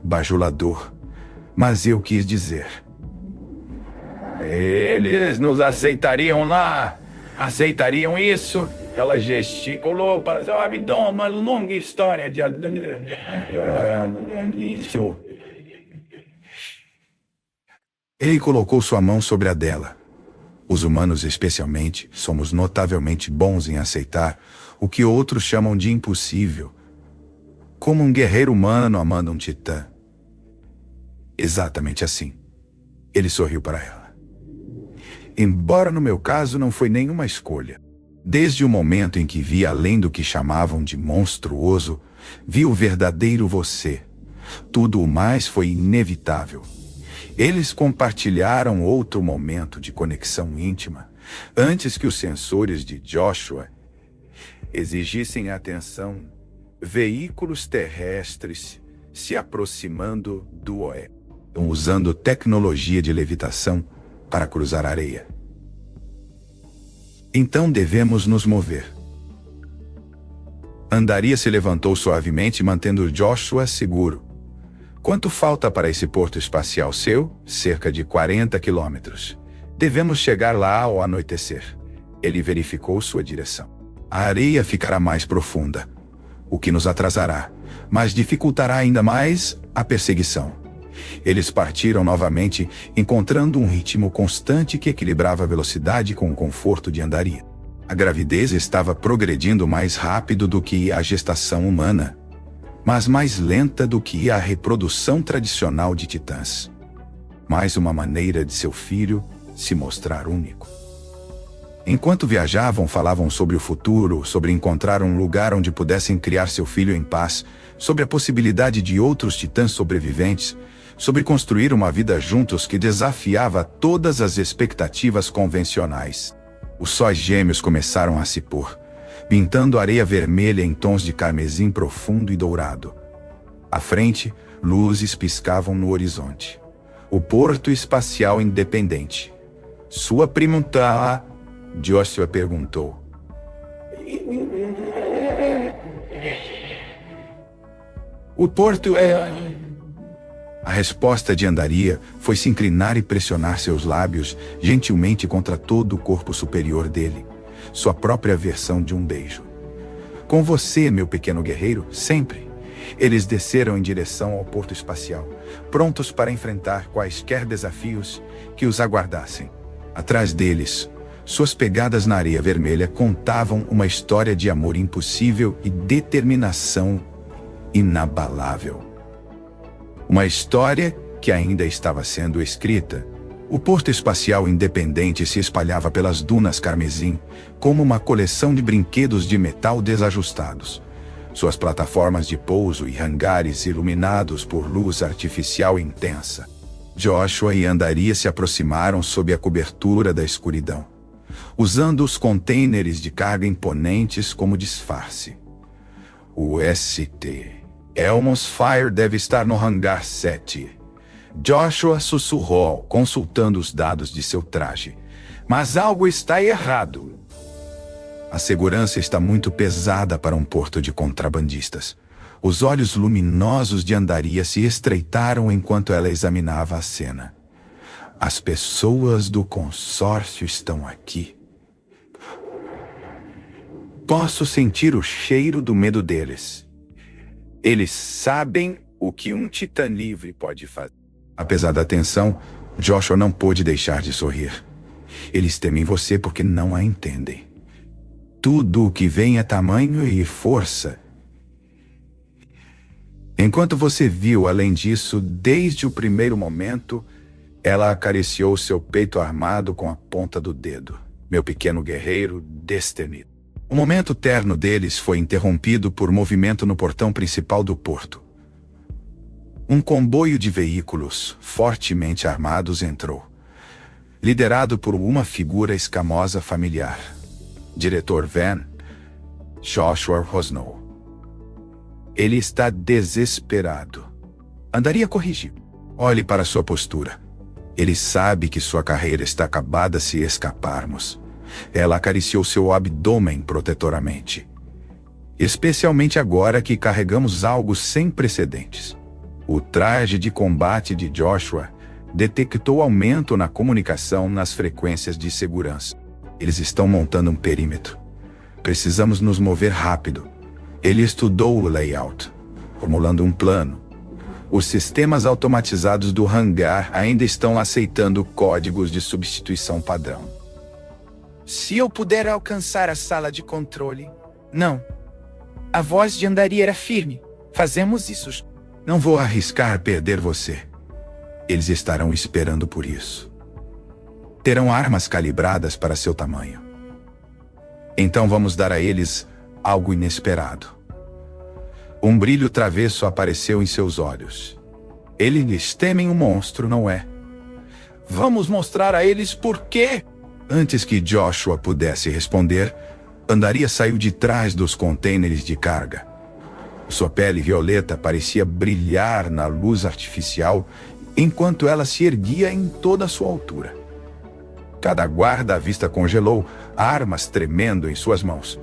Bajulador, mas eu quis dizer. Eles nos aceitariam lá? Aceitariam isso? Ela gesticulou para seu abdômen, uma longa história de... Isso. Ele colocou sua mão sobre a dela. Os humanos, especialmente, somos notavelmente bons em aceitar o que outros chamam de impossível. Como um guerreiro humano amando um titã. Exatamente assim. Ele sorriu para ela. Embora no meu caso não foi nenhuma escolha. Desde o momento em que vi além do que chamavam de monstruoso, vi o verdadeiro você. Tudo o mais foi inevitável. Eles compartilharam outro momento de conexão íntima, antes que os sensores de Joshua exigissem atenção. Veículos terrestres se aproximando do oeste, usando tecnologia de levitação para cruzar a areia. Então devemos nos mover. Andaria se levantou suavemente, mantendo Joshua seguro. Quanto falta para esse porto espacial seu? Cerca de 40 quilômetros. Devemos chegar lá ao anoitecer. Ele verificou sua direção. A areia ficará mais profunda, o que nos atrasará, mas dificultará ainda mais a perseguição. Eles partiram novamente, encontrando um ritmo constante que equilibrava a velocidade com o conforto de andaria. A gravidez estava progredindo mais rápido do que a gestação humana, mas mais lenta do que a reprodução tradicional de titãs. Mais uma maneira de seu filho se mostrar único. Enquanto viajavam, falavam sobre o futuro, sobre encontrar um lugar onde pudessem criar seu filho em paz, sobre a possibilidade de outros titãs sobreviventes, sobre construir uma vida juntos que desafiava todas as expectativas convencionais. Os sóis gêmeos começaram a se pôr, pintando areia vermelha em tons de carmesim profundo e dourado. À frente, luzes piscavam no horizonte. O Porto Espacial Independente. Sua prima tá? Joshua perguntou. O porto é... A resposta de Andaria foi se inclinar e pressionar seus lábios gentilmente contra todo o corpo superior dele, sua própria versão de um beijo. Com você, meu pequeno guerreiro, sempre. Eles desceram em direção ao porto espacial, prontos para enfrentar quaisquer desafios que os aguardassem. Atrás deles, suas pegadas na areia vermelha contavam uma história de amor impossível e determinação inabalável. Uma história que ainda estava sendo escrita. O Porto Espacial Independente se espalhava pelas dunas carmesim, como uma coleção de brinquedos de metal desajustados. Suas plataformas de pouso e hangares iluminados por luz artificial intensa. Joshua e Andaria se aproximaram sob a cobertura da escuridão, usando os contêineres de carga imponentes como disfarce. O ST Elmos Fire deve estar no hangar 7. Joshua sussurrou, consultando os dados de seu traje. Mas algo está errado. A segurança está muito pesada para um porto de contrabandistas. Os olhos luminosos de Andaria se estreitaram enquanto ela examinava a cena. As pessoas do consórcio estão aqui. Posso sentir o cheiro do medo deles. Eles sabem o que um titã livre pode fazer. Apesar da tensão, Joshua não pôde deixar de sorrir. Eles temem você porque não a entendem. Tudo o que vem é tamanho e força. Enquanto você viu além disso, desde o primeiro momento, ela acariciou seu peito armado com a ponta do dedo. Meu pequeno guerreiro destemido. O momento terno deles foi interrompido por movimento no portão principal do porto. Um comboio de veículos, fortemente armados, entrou, liderado por uma figura escamosa familiar. Diretor Van, Joshua Rosnow. Ele está desesperado. Andaria corrigiu. Olhe para sua postura. Ele sabe que sua carreira está acabada se escaparmos. Ela acariciou seu abdômen protetoramente. especialmente agora que carregamos algo sem precedentes. O traje de combate de Joshua detectou aumento na comunicação nas frequências de segurança. Eles estão montando um perímetro. Precisamos nos mover rápido. Ele estudou o layout, formulando um plano. Os sistemas automatizados do hangar ainda estão aceitando códigos de substituição padrão. Se eu puder alcançar a sala de controle... Não. A voz de Andari era firme. Fazemos isso. Não vou arriscar perder você. Eles estarão esperando por isso. Terão armas calibradas para seu tamanho. Então vamos dar a eles algo inesperado. Um brilho travesso apareceu em seus olhos. Eles temem um monstro, não é? Vamos mostrar a eles por quê? Antes que Joshua pudesse responder, Andari saiu de trás dos contêineres de carga. Sua pele violeta parecia brilhar na luz artificial enquanto ela se erguia em toda a sua altura. Cada guarda à vista congelou, armas tremendo em suas mãos.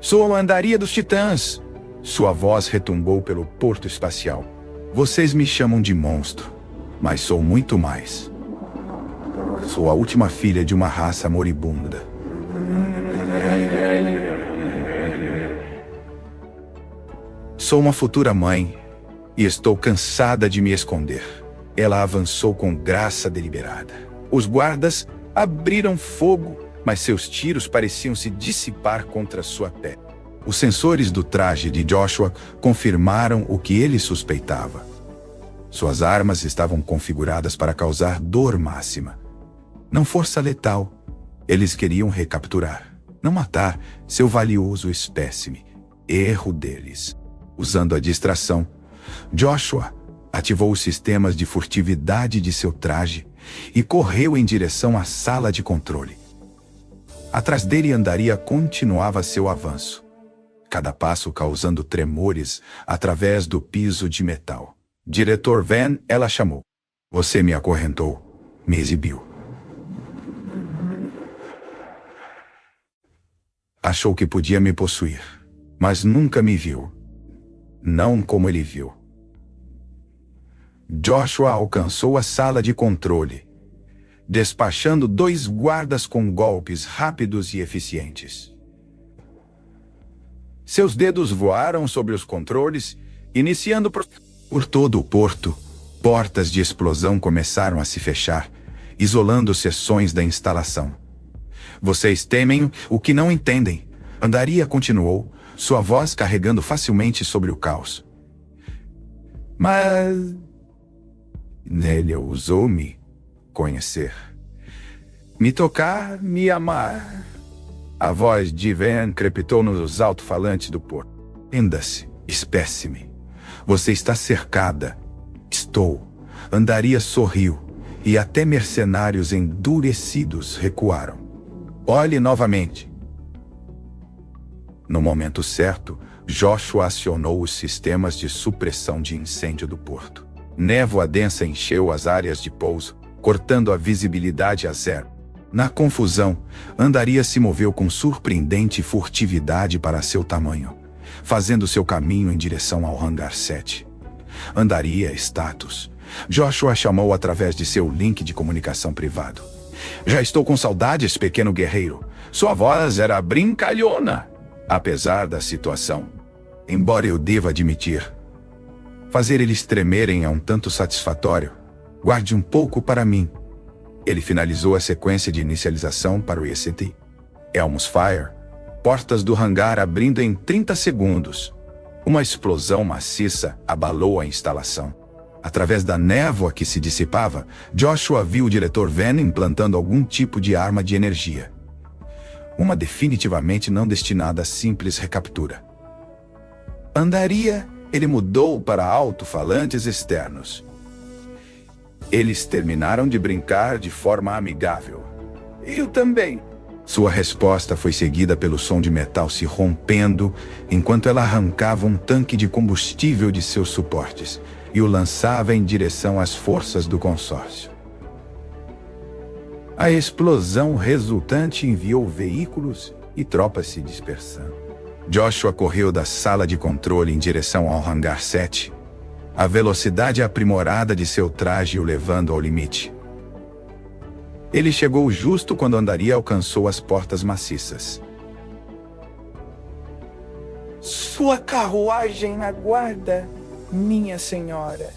Sou a Andari dos Titãs! Sua voz retumbou pelo porto espacial. Vocês me chamam de monstro, mas sou muito mais. Sou a última filha de uma raça moribunda. Sou uma futura mãe e estou cansada de me esconder. Ela avançou com graça deliberada. Os guardas abriram fogo, mas seus tiros pareciam se dissipar contra sua pele. Os sensores do traje de Joshua confirmaram o que ele suspeitava. Suas armas estavam configuradas para causar dor máxima. Não força letal. Eles queriam recapturar, não matar seu valioso espécime. Erro deles. Usando a distração, Joshua ativou os sistemas de furtividade de seu traje e correu em direção à sala de controle. Atrás dele Andari continuava seu avanço, cada passo causando tremores através do piso de metal. Diretor Van, ela chamou. Você me acorrentou, me exibiu. Achou que podia me possuir, mas nunca me viu. Não como ele viu. Joshua alcançou a sala de controle, despachando 2 guardas com golpes rápidos e eficientes. Seus dedos voaram sobre os controles, iniciando por todo o porto. Portas de explosão começaram a se fechar, isolando seções da instalação. Vocês temem o que não entendem. Andari continuou, sua voz carregando facilmente sobre o caos. Mas... Ele ousou me conhecer. Me tocar, me amar. A voz de Van crepitou nos alto-falantes do porto. Renda-se, espécime. Você está cercada. Estou. Andari sorriu, e até mercenários endurecidos recuaram. Olhe novamente. No momento certo, Joshua acionou os sistemas de supressão de incêndio do porto. Névoa densa encheu as áreas de pouso, cortando a visibilidade a zero. Na confusão, Andari se moveu com surpreendente furtividade para seu tamanho, fazendo seu caminho em direção ao hangar 7. Andari status. Joshua chamou através de seu link de comunicação privado. Já estou com saudades, pequeno guerreiro. Sua voz era brincalhona, apesar da situação. Embora eu deva admitir, fazer eles tremerem é um tanto satisfatório. Guarde um pouco para mim. Ele finalizou a sequência de inicialização para o ECT. Elm's Fire. Portas do hangar abrindo em 30 segundos. Uma explosão maciça abalou a instalação. Através da névoa que se dissipava, Joshua viu o diretor Van implantando algum tipo de arma de energia. Uma definitivamente não destinada a simples recaptura. Andari, ele mudou para alto-falantes externos. Eles terminaram de brincar de forma amigável. Eu também. Sua resposta foi seguida pelo som de metal se rompendo enquanto ela arrancava um tanque de combustível de seus suportes e o lançava em direção às forças do consórcio. A explosão resultante enviou veículos e tropas se dispersando. Joshua correu da sala de controle em direção ao hangar 7, a velocidade aprimorada de seu traje o levando ao limite. Ele chegou justo quando Andaria alcançou as portas maciças. Sua carruagem aguarda, minha senhora,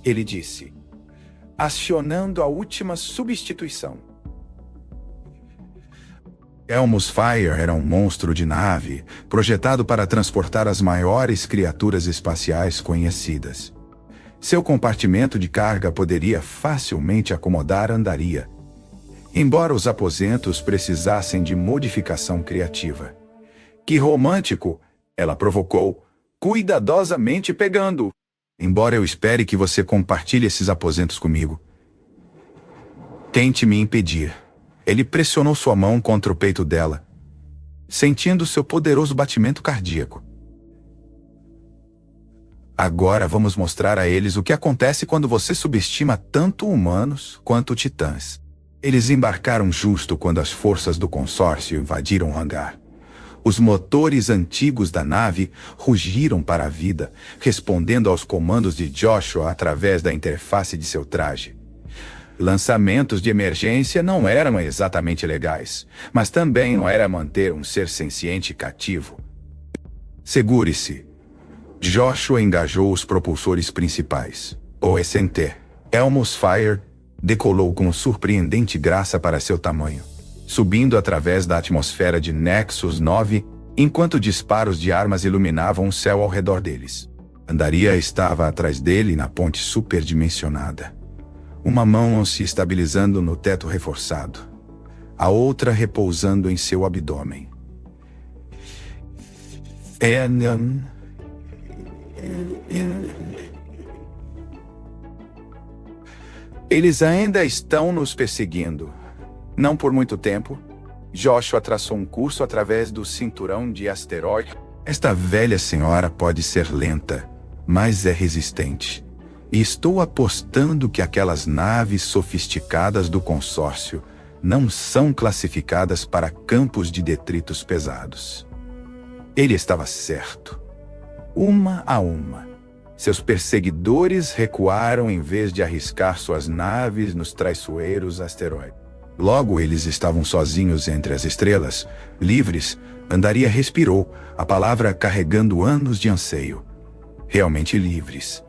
ele disse, acionando a última substituição. Elmus Fire era um monstro de nave, projetado para transportar as maiores criaturas espaciais conhecidas. Seu compartimento de carga poderia facilmente acomodar Andaria, embora os aposentos precisassem de modificação criativa. Que romântico! Ela provocou, cuidadosamente pegando. Embora eu espere que você compartilhe esses aposentos comigo, tente me impedir. Ele pressionou sua mão contra o peito dela, sentindo seu poderoso batimento cardíaco. Agora vamos mostrar a eles o que acontece quando você subestima tanto humanos quanto titãs. Eles embarcaram justo quando as forças do consórcio invadiram o hangar. Os motores antigos da nave rugiram para a vida, respondendo aos comandos de Joshua através da interface de seu traje. Lançamentos de emergência não eram exatamente legais, mas também não era manter um ser senciente cativo. Segure-se. Joshua engajou os propulsores principais. O SNT, Elmus Fire, decolou com surpreendente graça para seu tamanho, subindo através da atmosfera de Nexus 9, enquanto disparos de armas iluminavam o céu ao redor deles. Andaria estava atrás dele na ponte superdimensionada. Uma mão se estabilizando no teto reforçado, a outra repousando em seu abdômen. Eles ainda estão nos perseguindo. Não por muito tempo. Joshua traçou um curso através do cinturão de asteroide. Esta velha senhora pode ser lenta, mas é resistente. E estou apostando que aquelas naves sofisticadas do consórcio não são classificadas para campos de detritos pesados. Ele estava certo. Uma a uma. Seus perseguidores recuaram em vez de arriscar suas naves nos traiçoeiros asteroides. Logo eles estavam sozinhos entre as estrelas, livres. Andaria respirou, a palavra carregando anos de anseio. Realmente livres.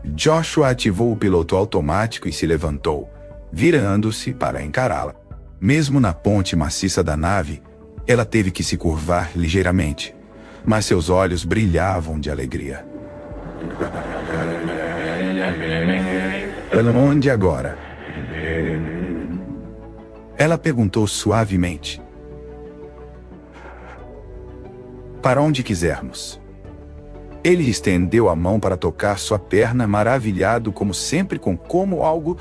Joshua ativou o piloto automático e se levantou, virando-se para encará-la. Mesmo na ponte maciça da nave, ela teve que se curvar ligeiramente, mas seus olhos brilhavam de alegria. Onde agora? Ela perguntou suavemente. Para onde quisermos. Ele estendeu a mão para tocar sua perna, maravilhado como sempre com como algo...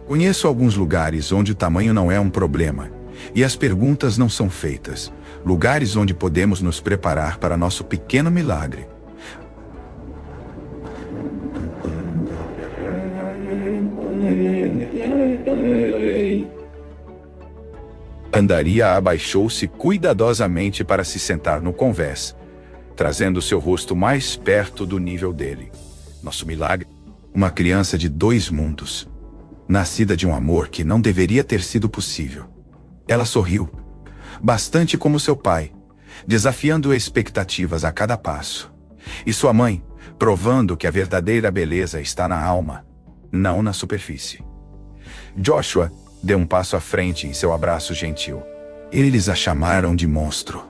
Conheço alguns lugares onde o tamanho não é um problema, e as perguntas não são feitas. Lugares onde podemos nos preparar para nosso pequeno milagre. Andaria abaixou-se cuidadosamente para se sentar no convés, trazendo seu rosto mais perto do nível dele. Nosso milagre? Uma criança de 2 mundos, nascida de um amor que não deveria ter sido possível. Ela sorriu, bastante como seu pai, desafiando expectativas a cada passo. E sua mãe, provando que a verdadeira beleza está na alma, não na superfície. Joshua deu um passo à frente em seu abraço gentil. Eles a chamaram de monstro,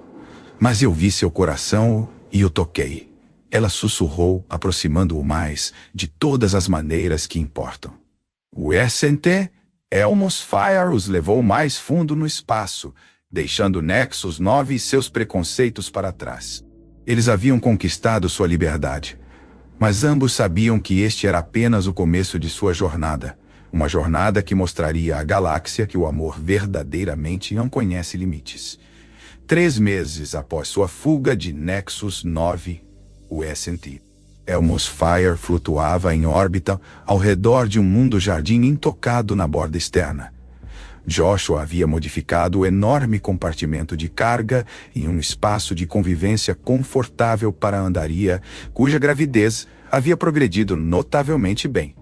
mas eu vi seu coração e o toquei. Ela sussurrou, aproximando-o mais, de todas as maneiras que importam. O SNT, Elmus Fire, os levou mais fundo no espaço, deixando Nexus 9 e seus preconceitos para trás. Eles haviam conquistado sua liberdade, mas ambos sabiam que este era apenas o começo de sua jornada. Uma jornada que mostraria à galáxia que o amor verdadeiramente não conhece limites. 3 meses após sua fuga de Nexus 9, o SNT, Elmus Fire flutuava em órbita ao redor de um mundo-jardim intocado na borda externa. Joshua havia modificado o enorme compartimento de carga em um espaço de convivência confortável para Andaria, cuja gravidez havia progredido notavelmente bem.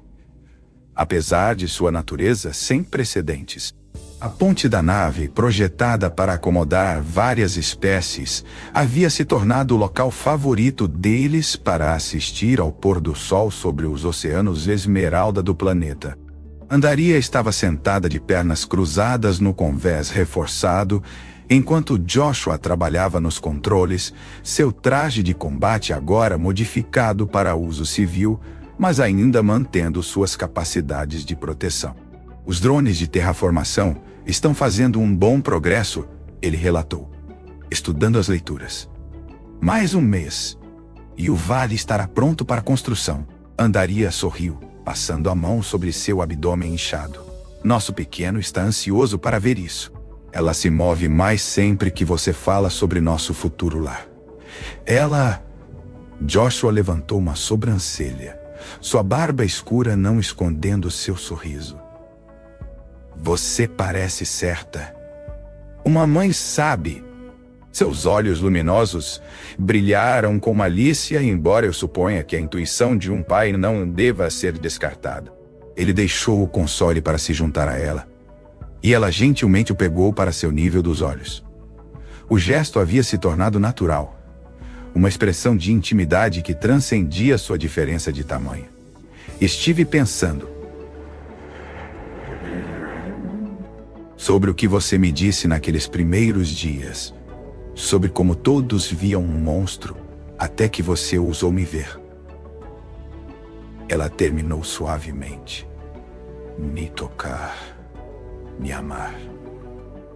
Apesar de sua natureza sem precedentes, a ponte da nave, projetada para acomodar várias espécies, havia se tornado o local favorito deles para assistir ao pôr do sol sobre os oceanos esmeralda do planeta. Andaria estava sentada de pernas cruzadas no convés reforçado, enquanto Joshua trabalhava nos controles, seu traje de combate agora modificado para uso civil, mas ainda mantendo suas capacidades de proteção. Os drones de terraformação estão fazendo um bom progresso, ele relatou, estudando as leituras. Mais um mês, e o vale estará pronto para construção. Andaria sorriu, passando a mão sobre seu abdômen inchado. Nosso pequeno está ansioso para ver isso. Ela se move mais sempre que você fala sobre nosso futuro lá. Joshua levantou uma sobrancelha, sua barba escura não escondendo seu sorriso. Você parece certa. Uma mãe sabe. Seus olhos luminosos brilharam com malícia, embora eu suponha que a intuição de um pai não deva ser descartada. Ele deixou o console para se juntar a ela, e ela gentilmente o pegou para seu nível dos olhos. O gesto havia se tornado natural, uma expressão de intimidade que transcendia sua diferença de tamanho. Estive pensando sobre o que você me disse naqueles primeiros dias, sobre como todos viam um monstro, até que você ousou me ver. Ela terminou suavemente. Me tocar, me amar.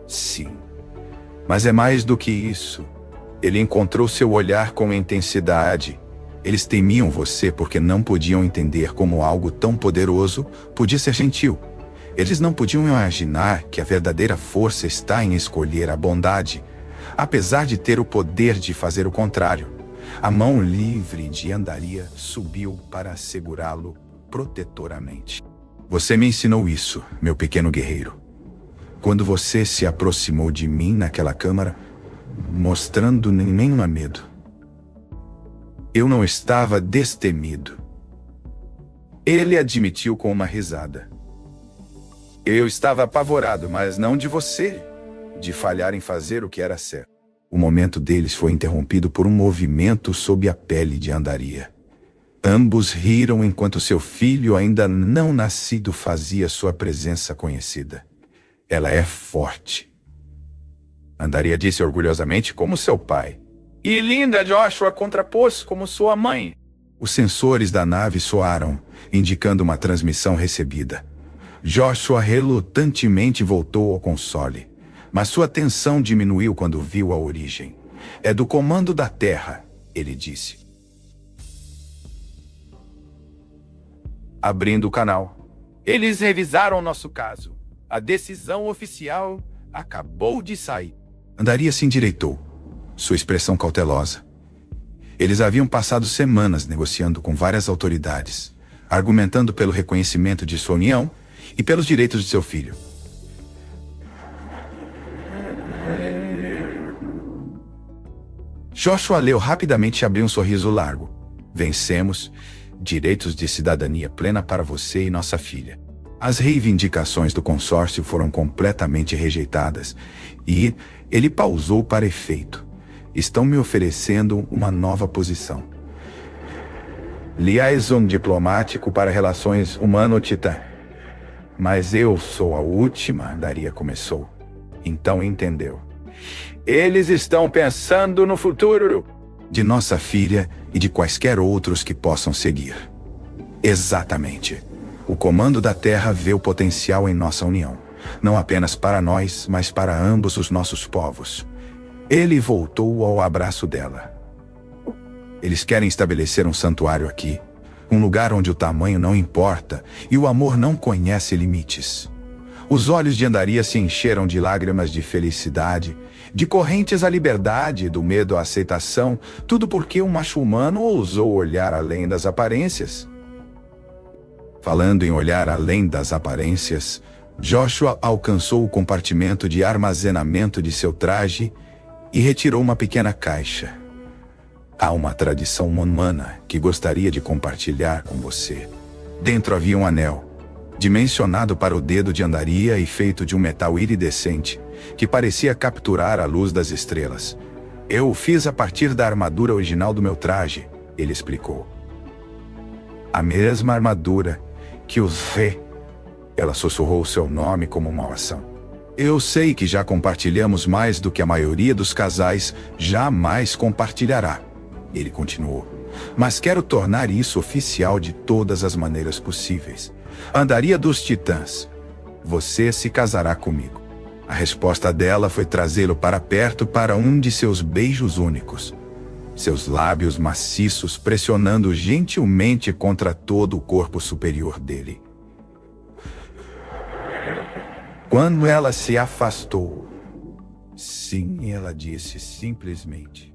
Sim, mas é mais do que isso. Ele encontrou seu olhar com intensidade. Eles temiam você porque não podiam entender como algo tão poderoso podia ser gentil. Eles não podiam imaginar que a verdadeira força está em escolher a bondade, apesar de ter o poder de fazer o contrário. A mão livre de Andaria subiu para segurá-lo protetoramente. Você me ensinou isso, meu pequeno guerreiro. Quando você se aproximou de mim naquela câmara, mostrando nenhum medo. Eu não estava destemido. Ele admitiu com uma risada. Eu estava apavorado, mas não de você, de falhar em fazer o que era certo. O momento deles foi interrompido por um movimento sob a pele de Andaria. Ambos riram enquanto seu filho ainda não nascido fazia sua presença conhecida. Ela é forte. Andaria disse orgulhosamente, como seu pai. E linda, Joshua contrapôs como sua mãe. Os sensores da nave soaram, indicando uma transmissão recebida. Joshua relutantemente voltou ao console, mas sua tensão diminuiu quando viu a origem. É do comando da Terra, ele disse. Abrindo o canal. Eles revisaram nosso caso. A decisão oficial acabou de sair. Andaria se endireitou, sua expressão cautelosa. Eles haviam passado semanas negociando com várias autoridades, argumentando pelo reconhecimento de sua união e pelos direitos de seu filho. Joshua leu rapidamente e abriu um sorriso largo. Vencemos. Direitos de cidadania plena para você e nossa filha. As reivindicações do consórcio foram completamente rejeitadas e ele pausou para efeito. Estão me oferecendo uma nova posição. Liaison diplomático para relações humano-titã. Mas eu sou a última, Andaria começou. Então entendeu. Eles estão pensando no futuro de nossa filha e de quaisquer outros que possam seguir. Exatamente. O comando da Terra vê o potencial em nossa união, não apenas para nós, mas para ambos os nossos povos. Ele voltou ao abraço dela. Eles querem estabelecer um santuário aqui, um lugar onde o tamanho não importa e o amor não conhece limites. Os olhos de Andaria se encheram de lágrimas de felicidade, de correntes à liberdade, do medo à aceitação, tudo porque um macho humano ousou olhar além das aparências. Falando em olhar além das aparências, Joshua alcançou o compartimento de armazenamento de seu traje e retirou uma pequena caixa. Há uma tradição humana que gostaria de compartilhar com você. Dentro havia um anel, dimensionado para o dedo de andaria e feito de um metal iridescente, que parecia capturar a luz das estrelas. Eu o fiz a partir da armadura original do meu traje, ele explicou. A mesma armadura que usei. Ela sussurrou seu nome como uma oração. Eu sei que já compartilhamos mais do que a maioria dos casais jamais compartilhará, ele continuou. Mas quero tornar isso oficial de todas as maneiras possíveis. Andaria dos Titãs. Você se casará comigo. A resposta dela foi trazê-lo para perto para um de seus beijos únicos. Seus lábios maciços pressionando gentilmente contra todo o corpo superior dele. Quando ela se afastou, sim, ela disse simplesmente.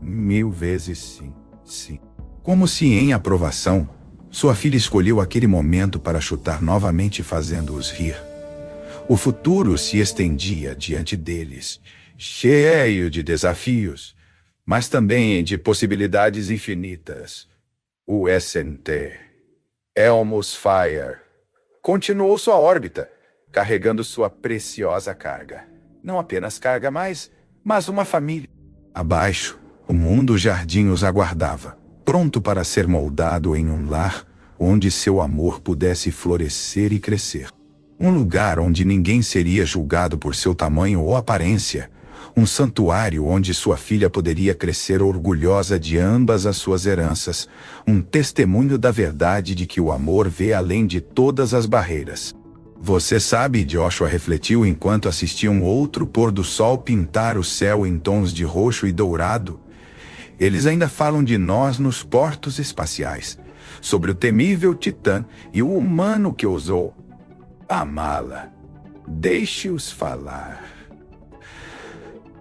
1000 vezes sim, sim. Como se em aprovação, sua filha escolheu aquele momento para chutar novamente, fazendo-os rir. O futuro se estendia diante deles, cheio de desafios, mas também de possibilidades infinitas. O SNT, Elmos Fire, continuou sua órbita, carregando sua preciosa carga. Não apenas carga mais, mas uma família. Abaixo, o mundo jardim os aguardava, pronto para ser moldado em um lar onde seu amor pudesse florescer e crescer. Um lugar onde ninguém seria julgado por seu tamanho ou aparência. Um santuário onde sua filha poderia crescer orgulhosa de ambas as suas heranças. Um testemunho da verdade de que o amor vê além de todas as barreiras. Você sabe, Joshua refletiu enquanto assistia um outro pôr do sol pintar o céu em tons de roxo e dourado. Eles ainda falam de nós nos portos espaciais, sobre o temível Titã e o humano que ousou amá-la. Deixe-os falar.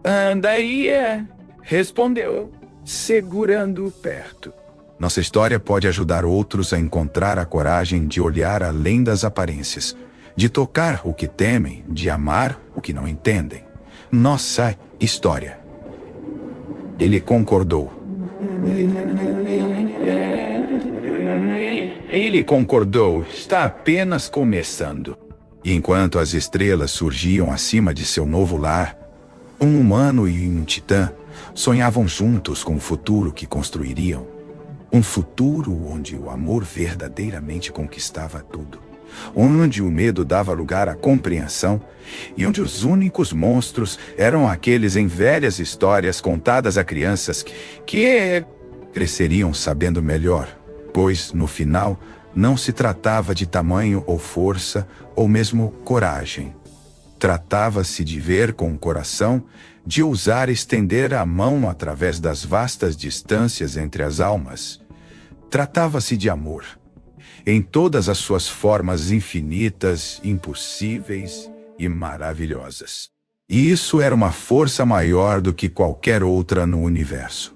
Andaria, respondeu, segurando-o perto. Nossa história pode ajudar outros a encontrar a coragem de olhar além das aparências, de tocar o que temem, de amar o que não entendem. Nossa história. Ele concordou. Ele concordou. Está apenas começando. E enquanto as estrelas surgiam acima de seu novo lar, um humano e um titã sonhavam juntos com o futuro que construiriam. Um futuro onde o amor verdadeiramente conquistava tudo. Onde o medo dava lugar à compreensão e onde os únicos monstros eram aqueles em velhas histórias contadas a crianças que cresceriam sabendo melhor, pois, no final, não se tratava de tamanho ou força ou mesmo coragem. Tratava-se de ver com o coração, de ousar estender a mão através das vastas distâncias entre as almas. Tratava-se de amor, em todas as suas formas infinitas, impossíveis e maravilhosas. E isso era uma força maior do que qualquer outra no universo.